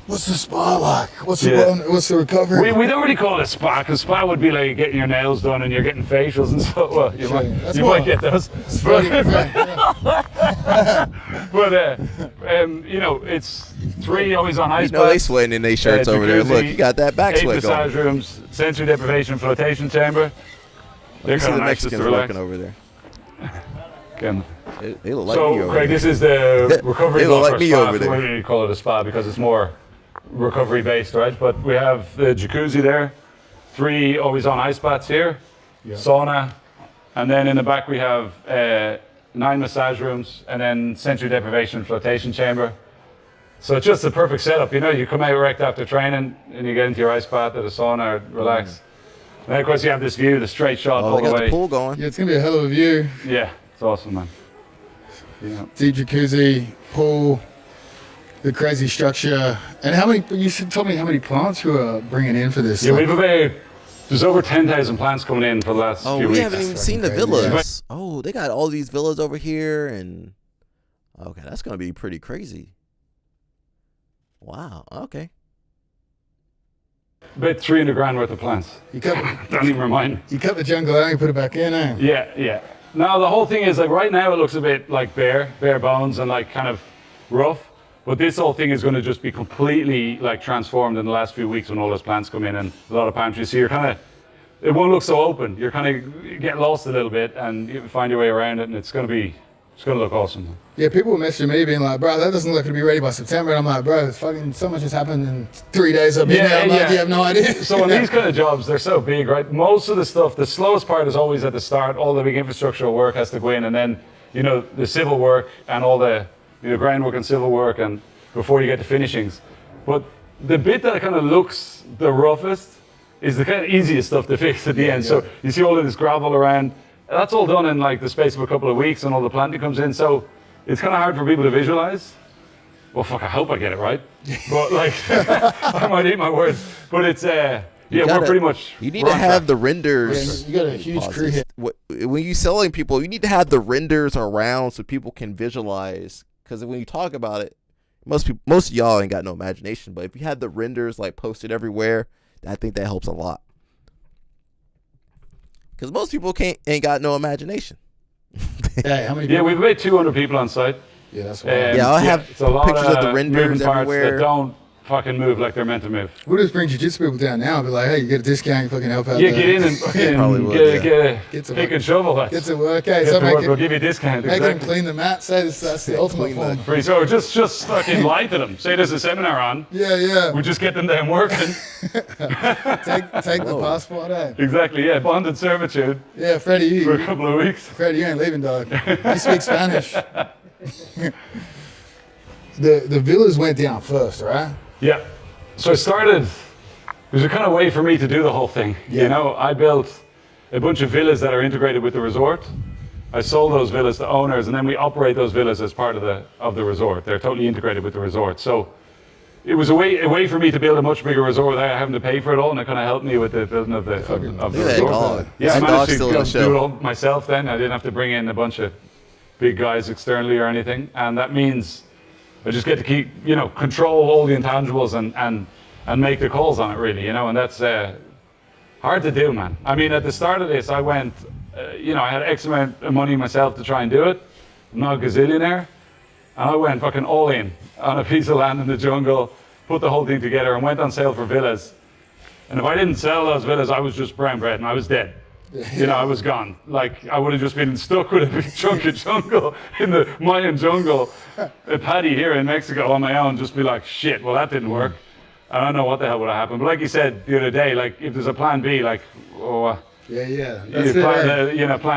Speaker 14: what's the spa like? What's the recovery?
Speaker 13: We don't really call it a spa, because spa would be like getting your nails done and you're getting facials and so. Well, you might get those. But you know, it's 3 always on ice.
Speaker 2: You know they sweating in their shirts over there. Look, you got that back
Speaker 13: 8
Speaker 2: sweat going.
Speaker 13: massage rooms, sensory deprivation flotation chamber.
Speaker 2: You see the Mexicans working over there.
Speaker 13: Again.
Speaker 2: They look like
Speaker 13: so,
Speaker 2: me over
Speaker 13: Craig,
Speaker 2: there.
Speaker 13: this is the recovery block
Speaker 2: like
Speaker 13: for
Speaker 2: me
Speaker 13: spa.
Speaker 2: over there.
Speaker 13: We really call it a spa because it's more recovery based, right? But we have the jacuzzi there, 3 always on ice baths here, sauna, and then in the back we have 9 massage rooms, and then sensory deprivation flotation chamber. So it's just the perfect setup, you know. You come out wrecked after training and you get into your ice bath at a sauna, relax. And then of course you have this view, the straight shot all
Speaker 2: they
Speaker 13: the
Speaker 2: got
Speaker 13: way.
Speaker 2: the pool going.
Speaker 14: Yeah, it's gonna be a hell of a view.
Speaker 13: Yeah, it's awesome, man. Yeah.
Speaker 14: Deep jacuzzi, pool, the crazy structure. And how many, you told me how many plants you are bringing in for this?
Speaker 13: Yeah, we've about, there's over 10,000 plants coming in for the last few weeks.
Speaker 2: We haven't even seen the villas. Oh, they got all these villas over here, and okay, that's gonna be pretty crazy. Wow, okay.
Speaker 13: About 300 grand worth of plants. Don't even remind me.
Speaker 14: You cut the jungle out and put it back in, eh?
Speaker 13: Yeah. Now the whole thing is like right now it looks a bit like bare bones and like kind of rough, but this whole thing is going to just be completely like transformed in the last few weeks when all those plants come in and a lot of palm trees. So you're kind of, it won't look so open. You're kind of, you get lost a little bit and you find your way around it, and it's going to look awesome.
Speaker 14: Yeah, people were messaging me being like, bro, that doesn't look to be ready by September. And I'm like, bro, it's fucking so much has happened in 3 days. I've been there. I'm like, you have no idea.
Speaker 13: So on these kind of jobs, they're so big, right? Most of the stuff, the slowest part is always at the start. All the big infrastructural work has to go in, and then, you know, the civil work and all the, you know, groundwork and civil work, and before you get to finishings. But the bit that kind of looks the roughest is the kind of easiest stuff to fix at the end. So you see all of this gravel around. That's all done in like the space of a couple of weeks, and all the planting comes in. So it's kind of hard for people to visualize. Well, fuck, I hope I get it right. But like, I might eat my words. But it's, we're pretty much.
Speaker 2: You need to have the renders.
Speaker 14: Yeah, you got a huge crew here.
Speaker 2: When you're selling people, you need to have the renders around so people can visualize. Because when you talk about it, most of y'all ain't got no imagination. But if you have the renders like posted everywhere, I think that helps a lot. Because most people ain't got no imagination.
Speaker 14: Yeah, how many people?
Speaker 13: Yeah, we've about 200 people on site.
Speaker 14: Yeah, that's wild.
Speaker 2: I have
Speaker 13: it's a lot
Speaker 2: pictures of the renders
Speaker 13: moving parts
Speaker 2: everywhere.
Speaker 13: that don't fucking move like they're meant to move.
Speaker 14: We'll just bring jiu-jitsu people down now and be like, hey, you get a discount, you fucking help out.
Speaker 13: Yeah, get in and fucking get a pick and shovel.
Speaker 14: Get to work. Okay,
Speaker 13: so we'll give you a discount.
Speaker 14: Make them clean the mat. Say that's the ultimate form.
Speaker 13: So just fucking lie to them. Say there's a seminar on.
Speaker 14: Yeah.
Speaker 13: We just get them down working.
Speaker 14: take the passport, eh?
Speaker 13: Exactly, yeah. Bonded servitude.
Speaker 14: Yeah, Freddie,
Speaker 13: for a couple of weeks.
Speaker 14: Freddie, you ain't leaving, dog. You speak Spanish. The villas went down first, right?
Speaker 13: Yeah. So I started, there's a kind of way for me to do the whole thing.
Speaker 14: Yeah.
Speaker 13: You know, I built a bunch of villas that are integrated with the resort. I sold those villas to owners, and then we operate those villas as part of the resort. They're totally integrated with the resort. So it was a way for me to build a much bigger resort without having to pay for it all, and it kind of helped me with the building of the resort.
Speaker 2: Dog.
Speaker 13: Yeah, I managed to
Speaker 2: do
Speaker 13: it all myself then. I didn't have to bring in a bunch of big guys externally or anything, and that means I just get to keep, you know, control all the intangibles and make the calls on it, really, you know, and that's hard to do, man. I mean, at the start of this, I went, you know, I had X amount of money myself to try and do it. I'm not a gazillionaire. And I went fucking all in on a piece of land in the jungle, put the whole thing together, and went on sale for villas. And if I didn't sell those villas, I was just brown bread and I was dead. You know, I was gone. Like, I would have just been stuck with a big chunk of jungle in the Mayan jungle, a paddy here in Mexico on my own, just be like, shit, well, that didn't work. I don't know what the hell would have happened. But like you said the other day, like, if there's a plan B, like, plan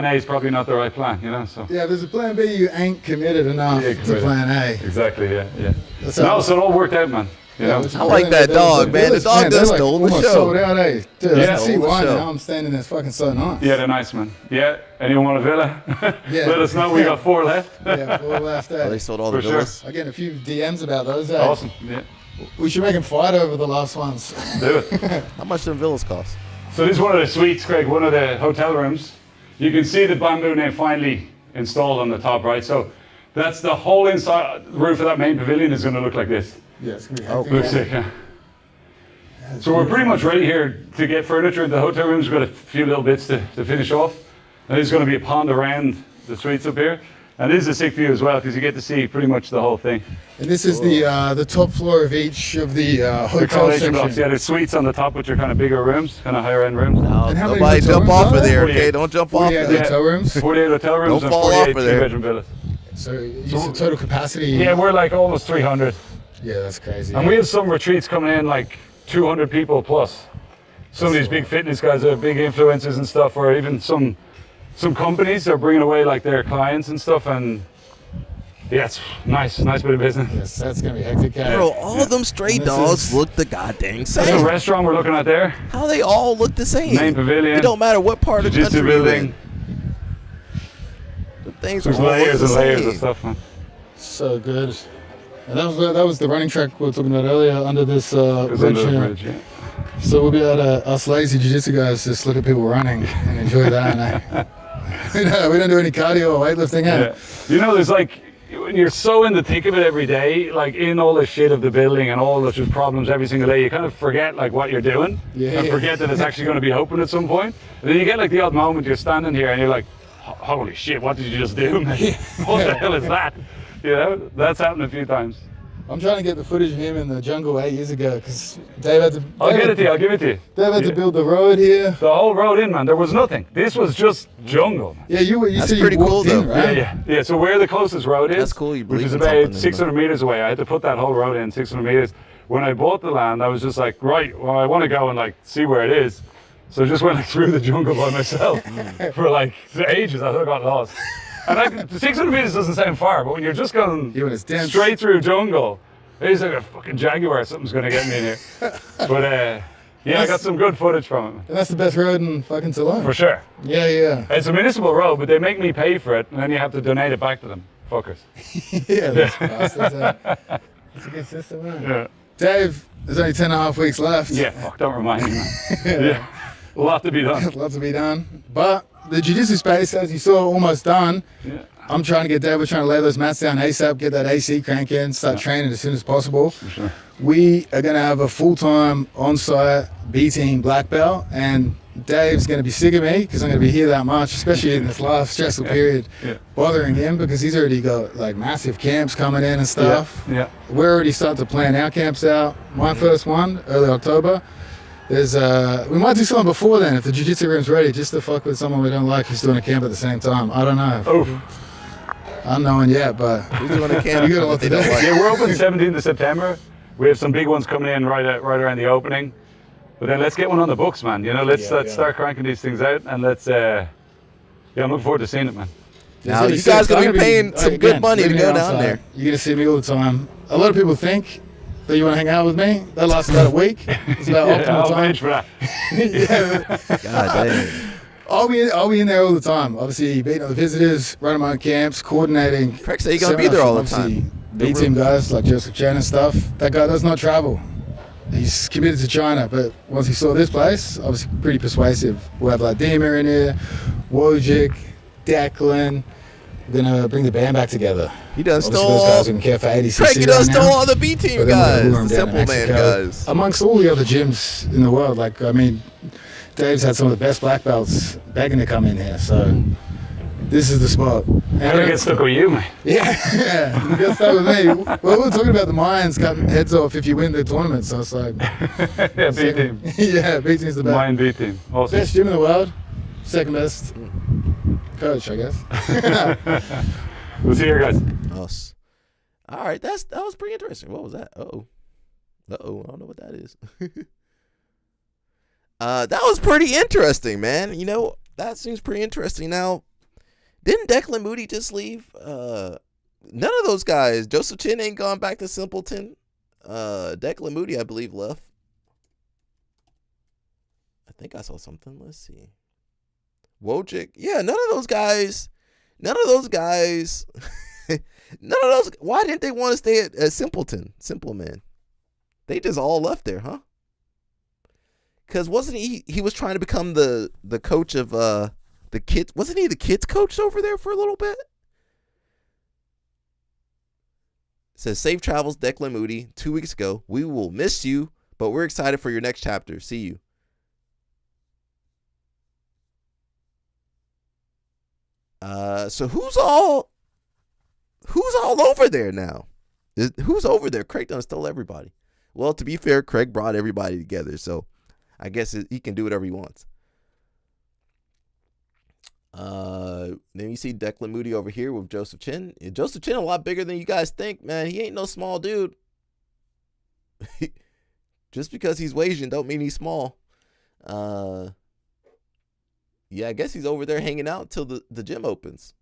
Speaker 13: A is probably not the right plan, you know, so.
Speaker 14: Yeah, there's a plan B, you ain't committed enough to plan A.
Speaker 13: Exactly, yeah. So it all worked out, man. You know?
Speaker 2: I like that dog, man. The dog does stole the show.
Speaker 14: Sold out, eh? Dude, I see why now. I'm standing there. It's fucking so nice.
Speaker 13: Yeah, they're nice, man. Yeah, anyone want a villa? Let us know. We got 4 left.
Speaker 14: 4 left. Eh?
Speaker 2: They sold all the villas.
Speaker 14: I get a few DMs about those. Eh?
Speaker 13: Awesome. Yeah.
Speaker 14: We should make them fight over the last ones.
Speaker 13: Do it.
Speaker 2: How much do villas cost?
Speaker 13: So this is one of the suites, Craig. One of the hotel rooms. You can see the bamboo now finally installed on the top, right? So that's the whole inside roof of that main pavilion is going to look like this.
Speaker 14: Yeah, it's going to be
Speaker 13: hectic. Looks sick, yeah. So we're pretty much ready here to get furniture in the hotel rooms. We've got a few little bits to finish off. And there's going to be a pond around the suites up here. And this is a sick view as well, because you get to see pretty much the whole thing.
Speaker 14: And this is the top floor of each of the hotel section.
Speaker 13: Blocks. Yeah, there's suites on the top, which are kind of bigger rooms, kind of higher end rooms.
Speaker 2: No, nobody jump off of there, okay? Don't jump off of there.
Speaker 14: Hotel rooms?
Speaker 13: 48 hotel rooms
Speaker 2: Don't
Speaker 13: and
Speaker 2: fall
Speaker 13: 48
Speaker 2: off of there.
Speaker 13: 2-bedroom villas.
Speaker 14: So you said total capacity?
Speaker 13: Yeah, we're like almost 300.
Speaker 14: Yeah, that's crazy.
Speaker 13: And we have some retreats coming in like 200 people plus. Some of these big fitness guys are big influencers and stuff, or even some companies are bringing away like their clients and stuff, and yeah, it's nice bit of business.
Speaker 14: Yes, that's gonna be hectic.
Speaker 2: Bro, all of them stray dogs look the goddamn same.
Speaker 13: There's a restaurant we're looking at there.
Speaker 2: How they all look the same?
Speaker 13: Main pavilion.
Speaker 2: It don't matter what part of the country you're in. The things
Speaker 13: There's
Speaker 2: are all
Speaker 13: layers
Speaker 2: the
Speaker 13: and layers
Speaker 2: same.
Speaker 13: of stuff, man.
Speaker 14: So good. And that was the running track we were talking about earlier under this bridge here. So we'll be able to, us lazy jiu-jitsu guys, just look at people running and enjoy that. We don't do any cardio or weightlifting.
Speaker 13: Yeah. You know, there's like, when you're so in the thick of it every day, like in all the shit of the building and all the just problems every single day, you kind of forget like what you're doing and forget that it's actually going to be open at some point. And then you get like the odd moment you're standing here and you're like, holy shit, what did you just do, man? What the hell is that? You know, that's happened a few times.
Speaker 14: I'm trying to get the footage of him in the jungle 8 years ago because Dave had to.
Speaker 13: I'll give it to you.
Speaker 14: Dave had to build the road here.
Speaker 13: The whole road in, man. There was nothing. This was just jungle. Man.
Speaker 14: Yeah, you
Speaker 2: That's
Speaker 14: said
Speaker 2: pretty
Speaker 14: you walked
Speaker 2: cool,
Speaker 14: in,
Speaker 2: though.
Speaker 14: right?
Speaker 13: Yeah. So where the closest road is,
Speaker 2: That's cool.
Speaker 13: which is about 600 meters away. I had to put that whole road in 600 meters. When I bought the land, I was just like, right, well, I want to go and like see where it is. So I just went like through the jungle by myself for like ages. I got lost. And 600 meters doesn't sound far, but when you're just going straight through jungle, it's like a fucking jaguar. Something's going to get me in here. But yeah, I got some good footage from it.
Speaker 14: And that's the best road in fucking Toulon.
Speaker 13: For sure.
Speaker 14: Yeah.
Speaker 13: It's a municipal road, but they make me pay for it, and then you have to donate it back to them. Fuckers.
Speaker 14: Yeah, that's It's a good system, man.
Speaker 13: Yeah.
Speaker 14: Dave, there's only 10.5 weeks left.
Speaker 13: Yeah, fuck, don't remind me, man. Yeah. A lot to be done.
Speaker 14: Lots to be done. But the jiu-jitsu space, as you saw, almost done.
Speaker 13: Yeah.
Speaker 14: I'm trying to get Dave, we're trying to lay those mats down ASAP, get that AC crank in, start training as soon as possible.
Speaker 13: For sure.
Speaker 14: We are going to have a full-time on-site B-team black belt, and Dave's going to be sick of me because I'm going to be here that much, especially in this last stressful period, bothering him because he's already got like massive camps coming in and stuff.
Speaker 13: Yeah.
Speaker 14: We're already starting to plan our camps out. My first one, early October. There's we might do something before then if the jiu-jitsu room's ready, just to fuck with someone we don't like who's doing a camp at the same time. I don't know. Unknown yet, but
Speaker 2: who's doing a camp?
Speaker 14: You got a lot to do.
Speaker 13: Yeah, we're open 17th of September. We have some big ones coming in right around the opening. But then let's get one on the books, man. You know, let's start cranking these things out, and let's. I'm looking forward to seeing it, man.
Speaker 2: Now you guys gonna be paying some good money to go down there.
Speaker 14: You're gonna see me all the time. A lot of people think that you want to hang out with me. That lasts about a week. It's about optimal
Speaker 13: I'll
Speaker 14: time.
Speaker 13: manage for that.
Speaker 14: Yeah.
Speaker 2: God damn.
Speaker 14: I'll be in there all the time. Obviously, beating up the visitors, running my own camps, coordinating.
Speaker 2: Correct, so you're gonna be there all the time.
Speaker 14: B-team guys like Joseph Chen and stuff. That guy does not travel. He's committed to China, but once he saw this place, obviously pretty persuasive. We'll have Vladimir in here, Wojcik, Declan. We're gonna bring the band back together.
Speaker 2: He done
Speaker 14: Obviously,
Speaker 2: stole
Speaker 14: those
Speaker 2: all.
Speaker 14: guys who can care for 80cc
Speaker 2: Craig, he done
Speaker 14: right
Speaker 2: stole
Speaker 14: now.
Speaker 2: all the B-team
Speaker 14: But then we're gonna lure
Speaker 2: guys, the
Speaker 14: 'em down to
Speaker 2: simple man
Speaker 14: Mexico.
Speaker 2: guys.
Speaker 14: Amongst all the other gyms in the world, like I mean, Dave's had some of the best black belts begging to come in here. So this is the spot.
Speaker 13: How did I get stuck with you, man?
Speaker 14: Yeah, you got stuck with me. Well, we were talking about the Mayans cutting heads off if you win the tournament, so it's like...
Speaker 13: Yeah, B team.
Speaker 14: Yeah, B team's the best.
Speaker 13: Mayan B team. Awesome.
Speaker 14: Best gym in the world, second best coach, I guess.
Speaker 13: We'll see you guys.
Speaker 2: Us. All right, that was pretty interesting. What was that? Uh-oh, I don't know what that is. That was pretty interesting, man. You know, that seems pretty interesting. Now, didn't Declan Moody just leave? None of those guys. Joseph Chin ain't gone back to Simpleton. Declan Moody, I believe, left. I think I saw something. Let's see. Wojcik. Yeah, none of those guys. Why didn't they want to stay at Simpleton? Simple Man. They just all left there, huh? Because wasn't he was trying to become the coach of the kids? Wasn't he the kids coach over there for a little bit? It says, safe travels, Declan Moody, 2 weeks ago. We will miss you, but we're excited for your next chapter. See you. So who's all over there now? Who's over there? Craig done stole everybody. Well, to be fair, Craig brought everybody together, so I guess he can do whatever he wants. Then you see Declan Moody over here with Joseph Chin. Joseph Chin a lot bigger than you guys think, man. He ain't no small dude. Just because he's Asian don't mean he's small. Yeah, I guess he's over there hanging out till the gym opens.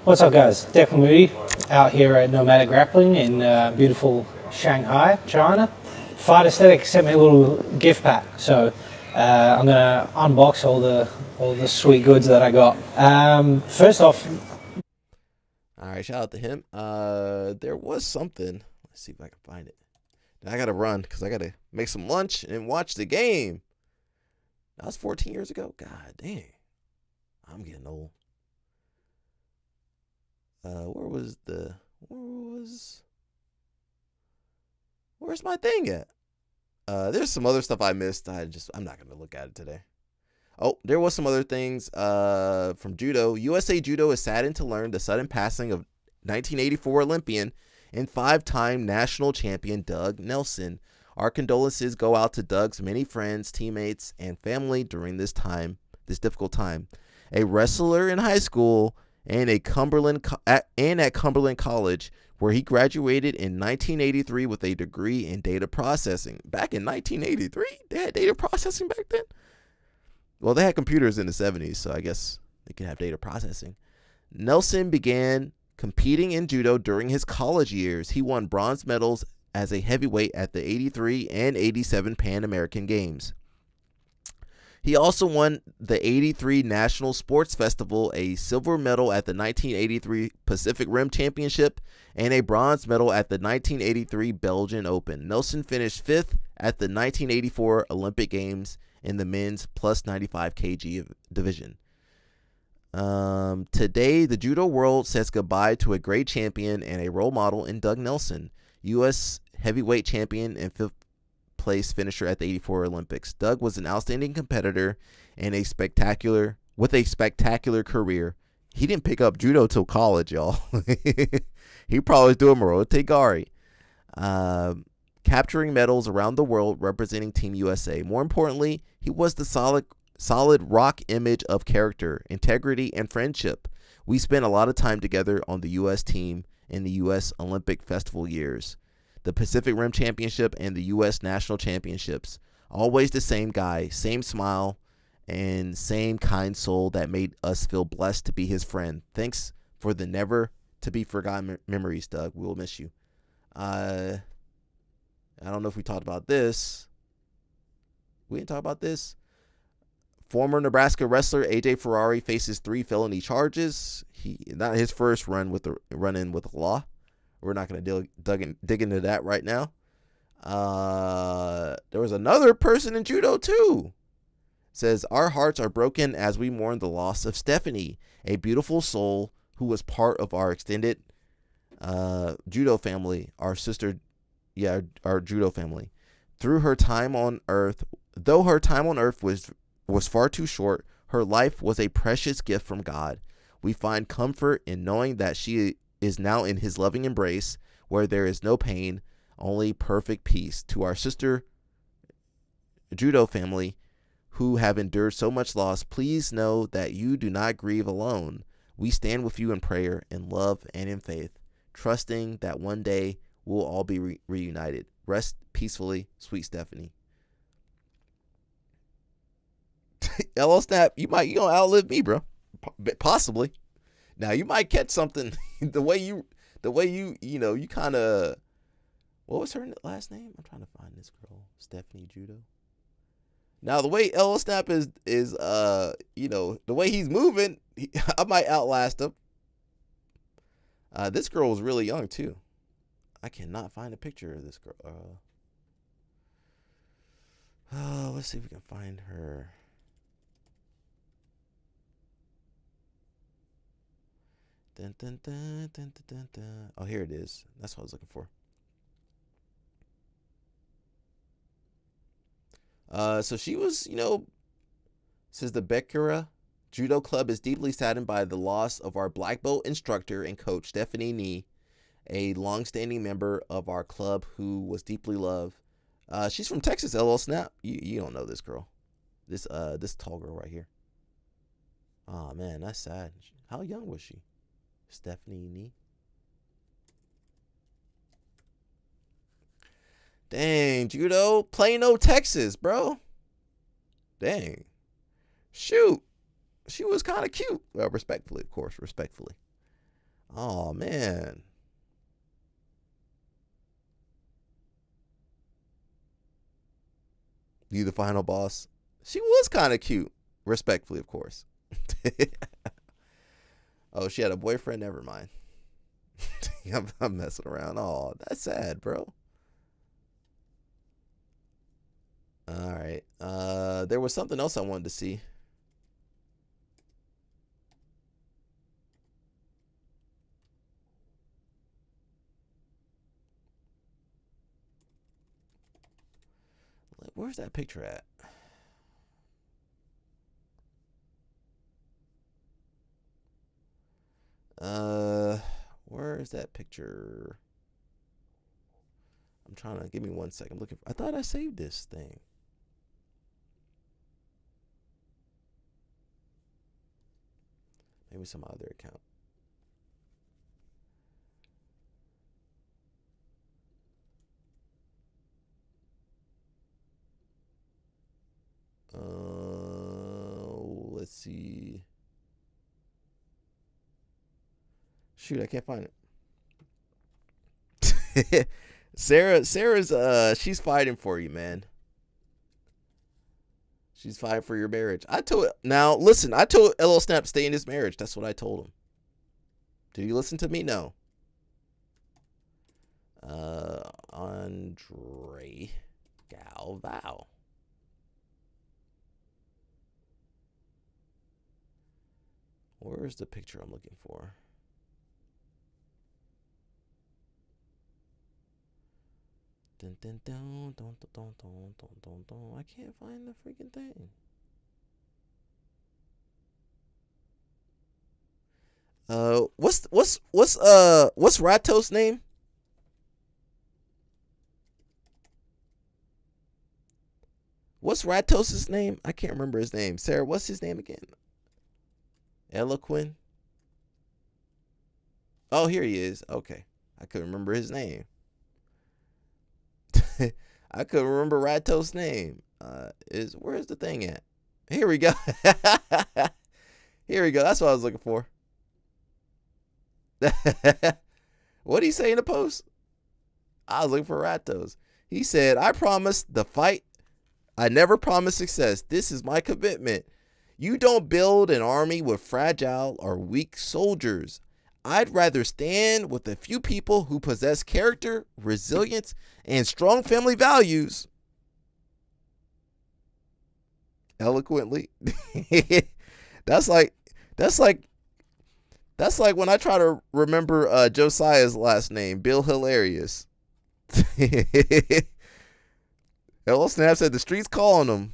Speaker 15: What's up, guys? Declan Moody out here at Nomadic Grappling in beautiful Shanghai, China. Fight Aesthetic sent me a little gift pack, so I'm gonna unbox all the sweet goods that I got. First off,
Speaker 2: all right, shout out to him. There was something. Let's see if I can find it. Now I gotta run because I gotta make some lunch and watch the game. That was 14 years ago. God dang, I'm getting old. Where's my thing at? There's some other stuff I missed. I'm not gonna look at it today. Oh, there was some other things from judo. USA Judo is saddened to learn the sudden passing of 1984 Olympian and 5-time national champion Doug Nelson. Our condolences go out to Doug's many friends, teammates, and family during this difficult time. A wrestler in high school and at Cumberland College, where he graduated in 1983 with a degree in data processing. Back in 1983, they had data processing back then. Well, they had computers in the 70s, so I guess they could have data processing. Nelson began competing in judo during his college years. He won bronze medals as a heavyweight at the 83 and 87 Pan American Games. He also won the 83 National Sports Festival, a silver medal at the 1983 Pacific Rim Championship, and a bronze medal at the 1983 Belgian Open. Nelson finished 5th at the 1984 Olympic Games in the men's plus 95 kg division. Today, the judo world says goodbye to a great champion and a role model in Doug Nelson, U.S. heavyweight champion and 5th place finisher at the 84 Olympics. Doug was an outstanding competitor and a spectacular career. He didn't pick up judo till college, y'all. He probably was doing Morote Gari. Capturing medals around the world representing Team USA. More importantly, he was the solid rock image of character, integrity, and friendship. We spent a lot of time together on the U.S. team in the U.S. Olympic Festival years, the Pacific Rim Championship, and the U.S. National Championships. Always the same guy, same smile, and same kind soul that made us feel blessed to be his friend. Thanks for the never-to-be-forgotten memories, Doug. We will miss you. I don't know if we talked about this. We didn't talk about this. Former Nebraska wrestler AJ Ferrari faces 3 felony charges. Not his first run-in with the law. We're not going to dig into that right now. There was another person in judo too. It says, our hearts are broken as we mourn the loss of Stephanie, a beautiful soul who was part of our extended judo family, our judo family. Though her time on earth was far too short, Her life was a precious gift from God. We find comfort in knowing that she is now in his loving embrace, where there is no pain, only perfect peace. To our sister judo family who have endured so much loss, please know that you do not grieve alone. We stand with you in prayer, in love, and in faith, trusting that one day we'll all be reunited. Rest peacefully, sweet Stephanie. LL Snap, you gonna outlive me, bro. Possibly. Now you might catch something the way you you kind of. What was her last name? I'm trying to find this girl, Stephanie Judo. Now the way LL Snap is the way he's moving, I might outlast him. This girl was really young too. I cannot find a picture of this girl. Let's see if we can find her. Dun, dun, dun, dun, dun, dun, dun. Oh, here it is. That's what I was looking for. So she was, says the Bekura Judo Club is deeply saddened by the loss of our black belt instructor and coach, Stephanie Nee, a longstanding member of our club who was deeply loved. She's from Texas, LL Snap. You don't know this girl. This tall girl right here. Oh, man, that's sad. How young was she? Stephanie Nee. Dang, Judo. Plano, Texas, bro. Dang. Shoot. She was kind of cute. Well, respectfully, of course. Respectfully. Oh, man. You the final boss? She was kind of cute. Respectfully, of course. Oh, she had a boyfriend? Never mind. I'm messing around. Oh, that's sad, bro. All right. There was something else I wanted to see. Where's that picture at? Where is that picture? I'm trying to give me 1 second. I'm looking for, I thought I saved this thing. Maybe some other account. Let's see. Shoot, I can't find it. Sarah's she's fighting for you, man. She's fighting for your marriage. I told LL Snap to stay in his marriage. That's what I told him. Did you listen to me? No. Andre Galvao. Where's the picture I'm looking for? Dun, dun, dun, dun, dun, dun, dun, dun, dun. I can't find the freaking thing. What's Ratos' name? What's Ratos' name? I can't remember his name. Sarah, what's his name again? Eloquin. Oh, here he is. Okay. I couldn't remember his name. I couldn't remember Ratos' name. Where's the thing at? Here we go. Here we go. That's what I was looking for. What did he say in the post? I was looking for Ratos. He said, I promised the fight. I never promised success. This is my commitment. You don't build an army with fragile or weak soldiers. I'd rather stand with a few people who possess character, resilience, and strong family values. Eloquently. That's like when I try to remember Josiah's last name, Bill Hilarious. LL Snap said the streets calling him.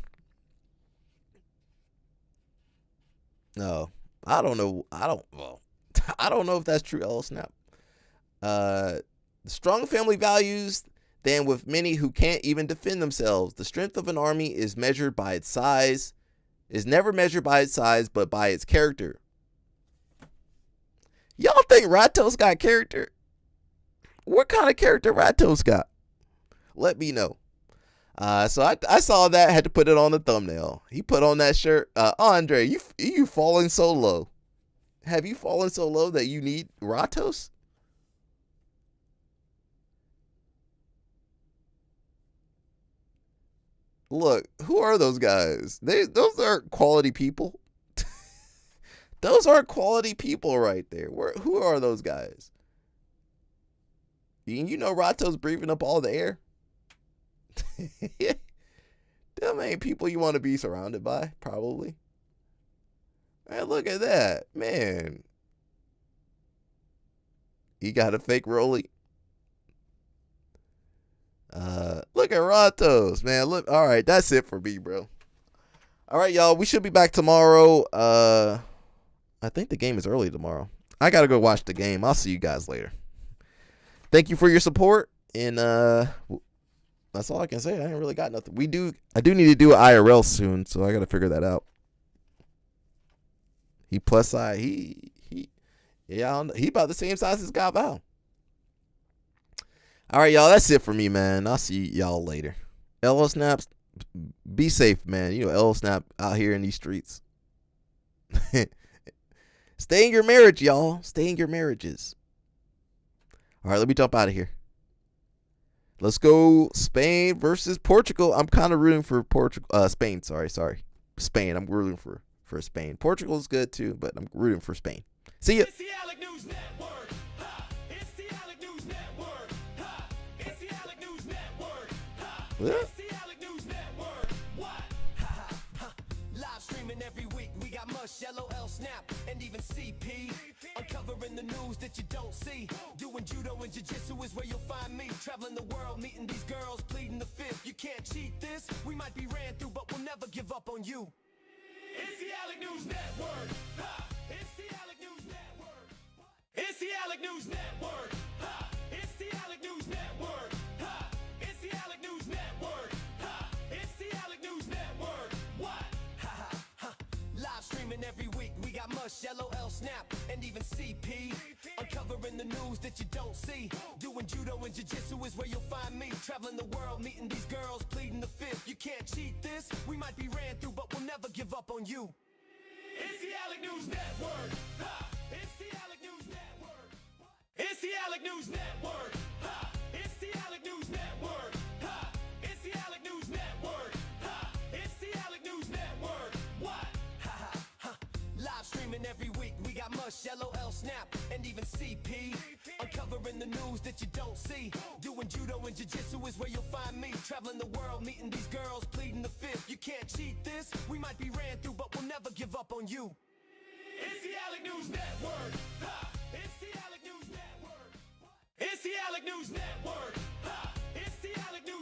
Speaker 2: No, I don't know. I don't know if that's true. L Snap. Strong family values than with many who can't even defend themselves. The strength of an army is measured by its size. Is never measured by its size, but by its character. Y'all think Ratos got character? What kind of character Ratos got? Let me know. So I saw that, had to put it on the thumbnail. He put on that shirt. Andre, you falling so low. Have you fallen so low that you need Ratos? Look, who are those guys? Those aren't quality people. Those aren't quality people right there. Who are those guys? You know Ratos breathing up all the air? Them ain't people you want to be surrounded by, probably. Man, look at that. Man. He got a fake rollie. Look at Ratos, man. Look, all right, that's it for me, bro. All right, y'all. We should be back tomorrow. I think the game is early tomorrow. I gotta go watch the game. I'll see you guys later. Thank you for your support, and that's all I can say. I ain't really got nothing. I do need to do an IRL soon, so I gotta figure that out. He plus size. Yeah, he about the same size as Galval. All right, y'all. That's it for me, man. I'll see y'all later. LO Snaps, be safe, man. You know, LO Snap out here in these streets. Stay in your marriage, y'all. Stay in your marriages. All right, let me jump out of here. Let's go Spain versus Portugal. I'm kind of rooting for Portugal. Spain, sorry. Spain. I'm rooting for Spain. Portugal is good too, but I'm rooting for Spain. See ya. What?
Speaker 17: Live streaming every week. We got Mush, LOL, Snap, and even CP. Uncovering the news that you don't see. Doing judo and jiu-jitsu is where you'll find me. Traveling the world, meeting these girls, pleading the fifth. You can't cheat this. We might be ran through, but we'll never give up on you. It's the Alec News Network. It's the Alec News Network. It's the Alec News Network. It's the Alec News Network. It's the Alec News Network. It's the Alec News Network. What? Live streaming every week. We got Mush, LOL, Snap, and even CP. Uncovering the news that you don't see. Doing judo and jiu-jitsu is where you'll find me. Traveling the world, meeting these girls, pleading the fifth. You can't cheat this. We might be ran through, but we'll never give up on you. It's the Alec News Network. It's the Alec News Network. It's the Alec News Network. It's the Alec News Network. It's the Alec News Network. It's the Alec News Network. What? Live streaming every week. We got Mush, LOL, Snap, and even CP. Uncovering the news that you don't see. Doing judo and jiu-jitsu is where you'll find me. Traveling the world, meeting these girls, pleading the fifth. You can't cheat this. We might be ran through, but we'll never give up on you. It's the Alec News Network. It's the Alec News Network. It's the Alec News Network. It's the Alec News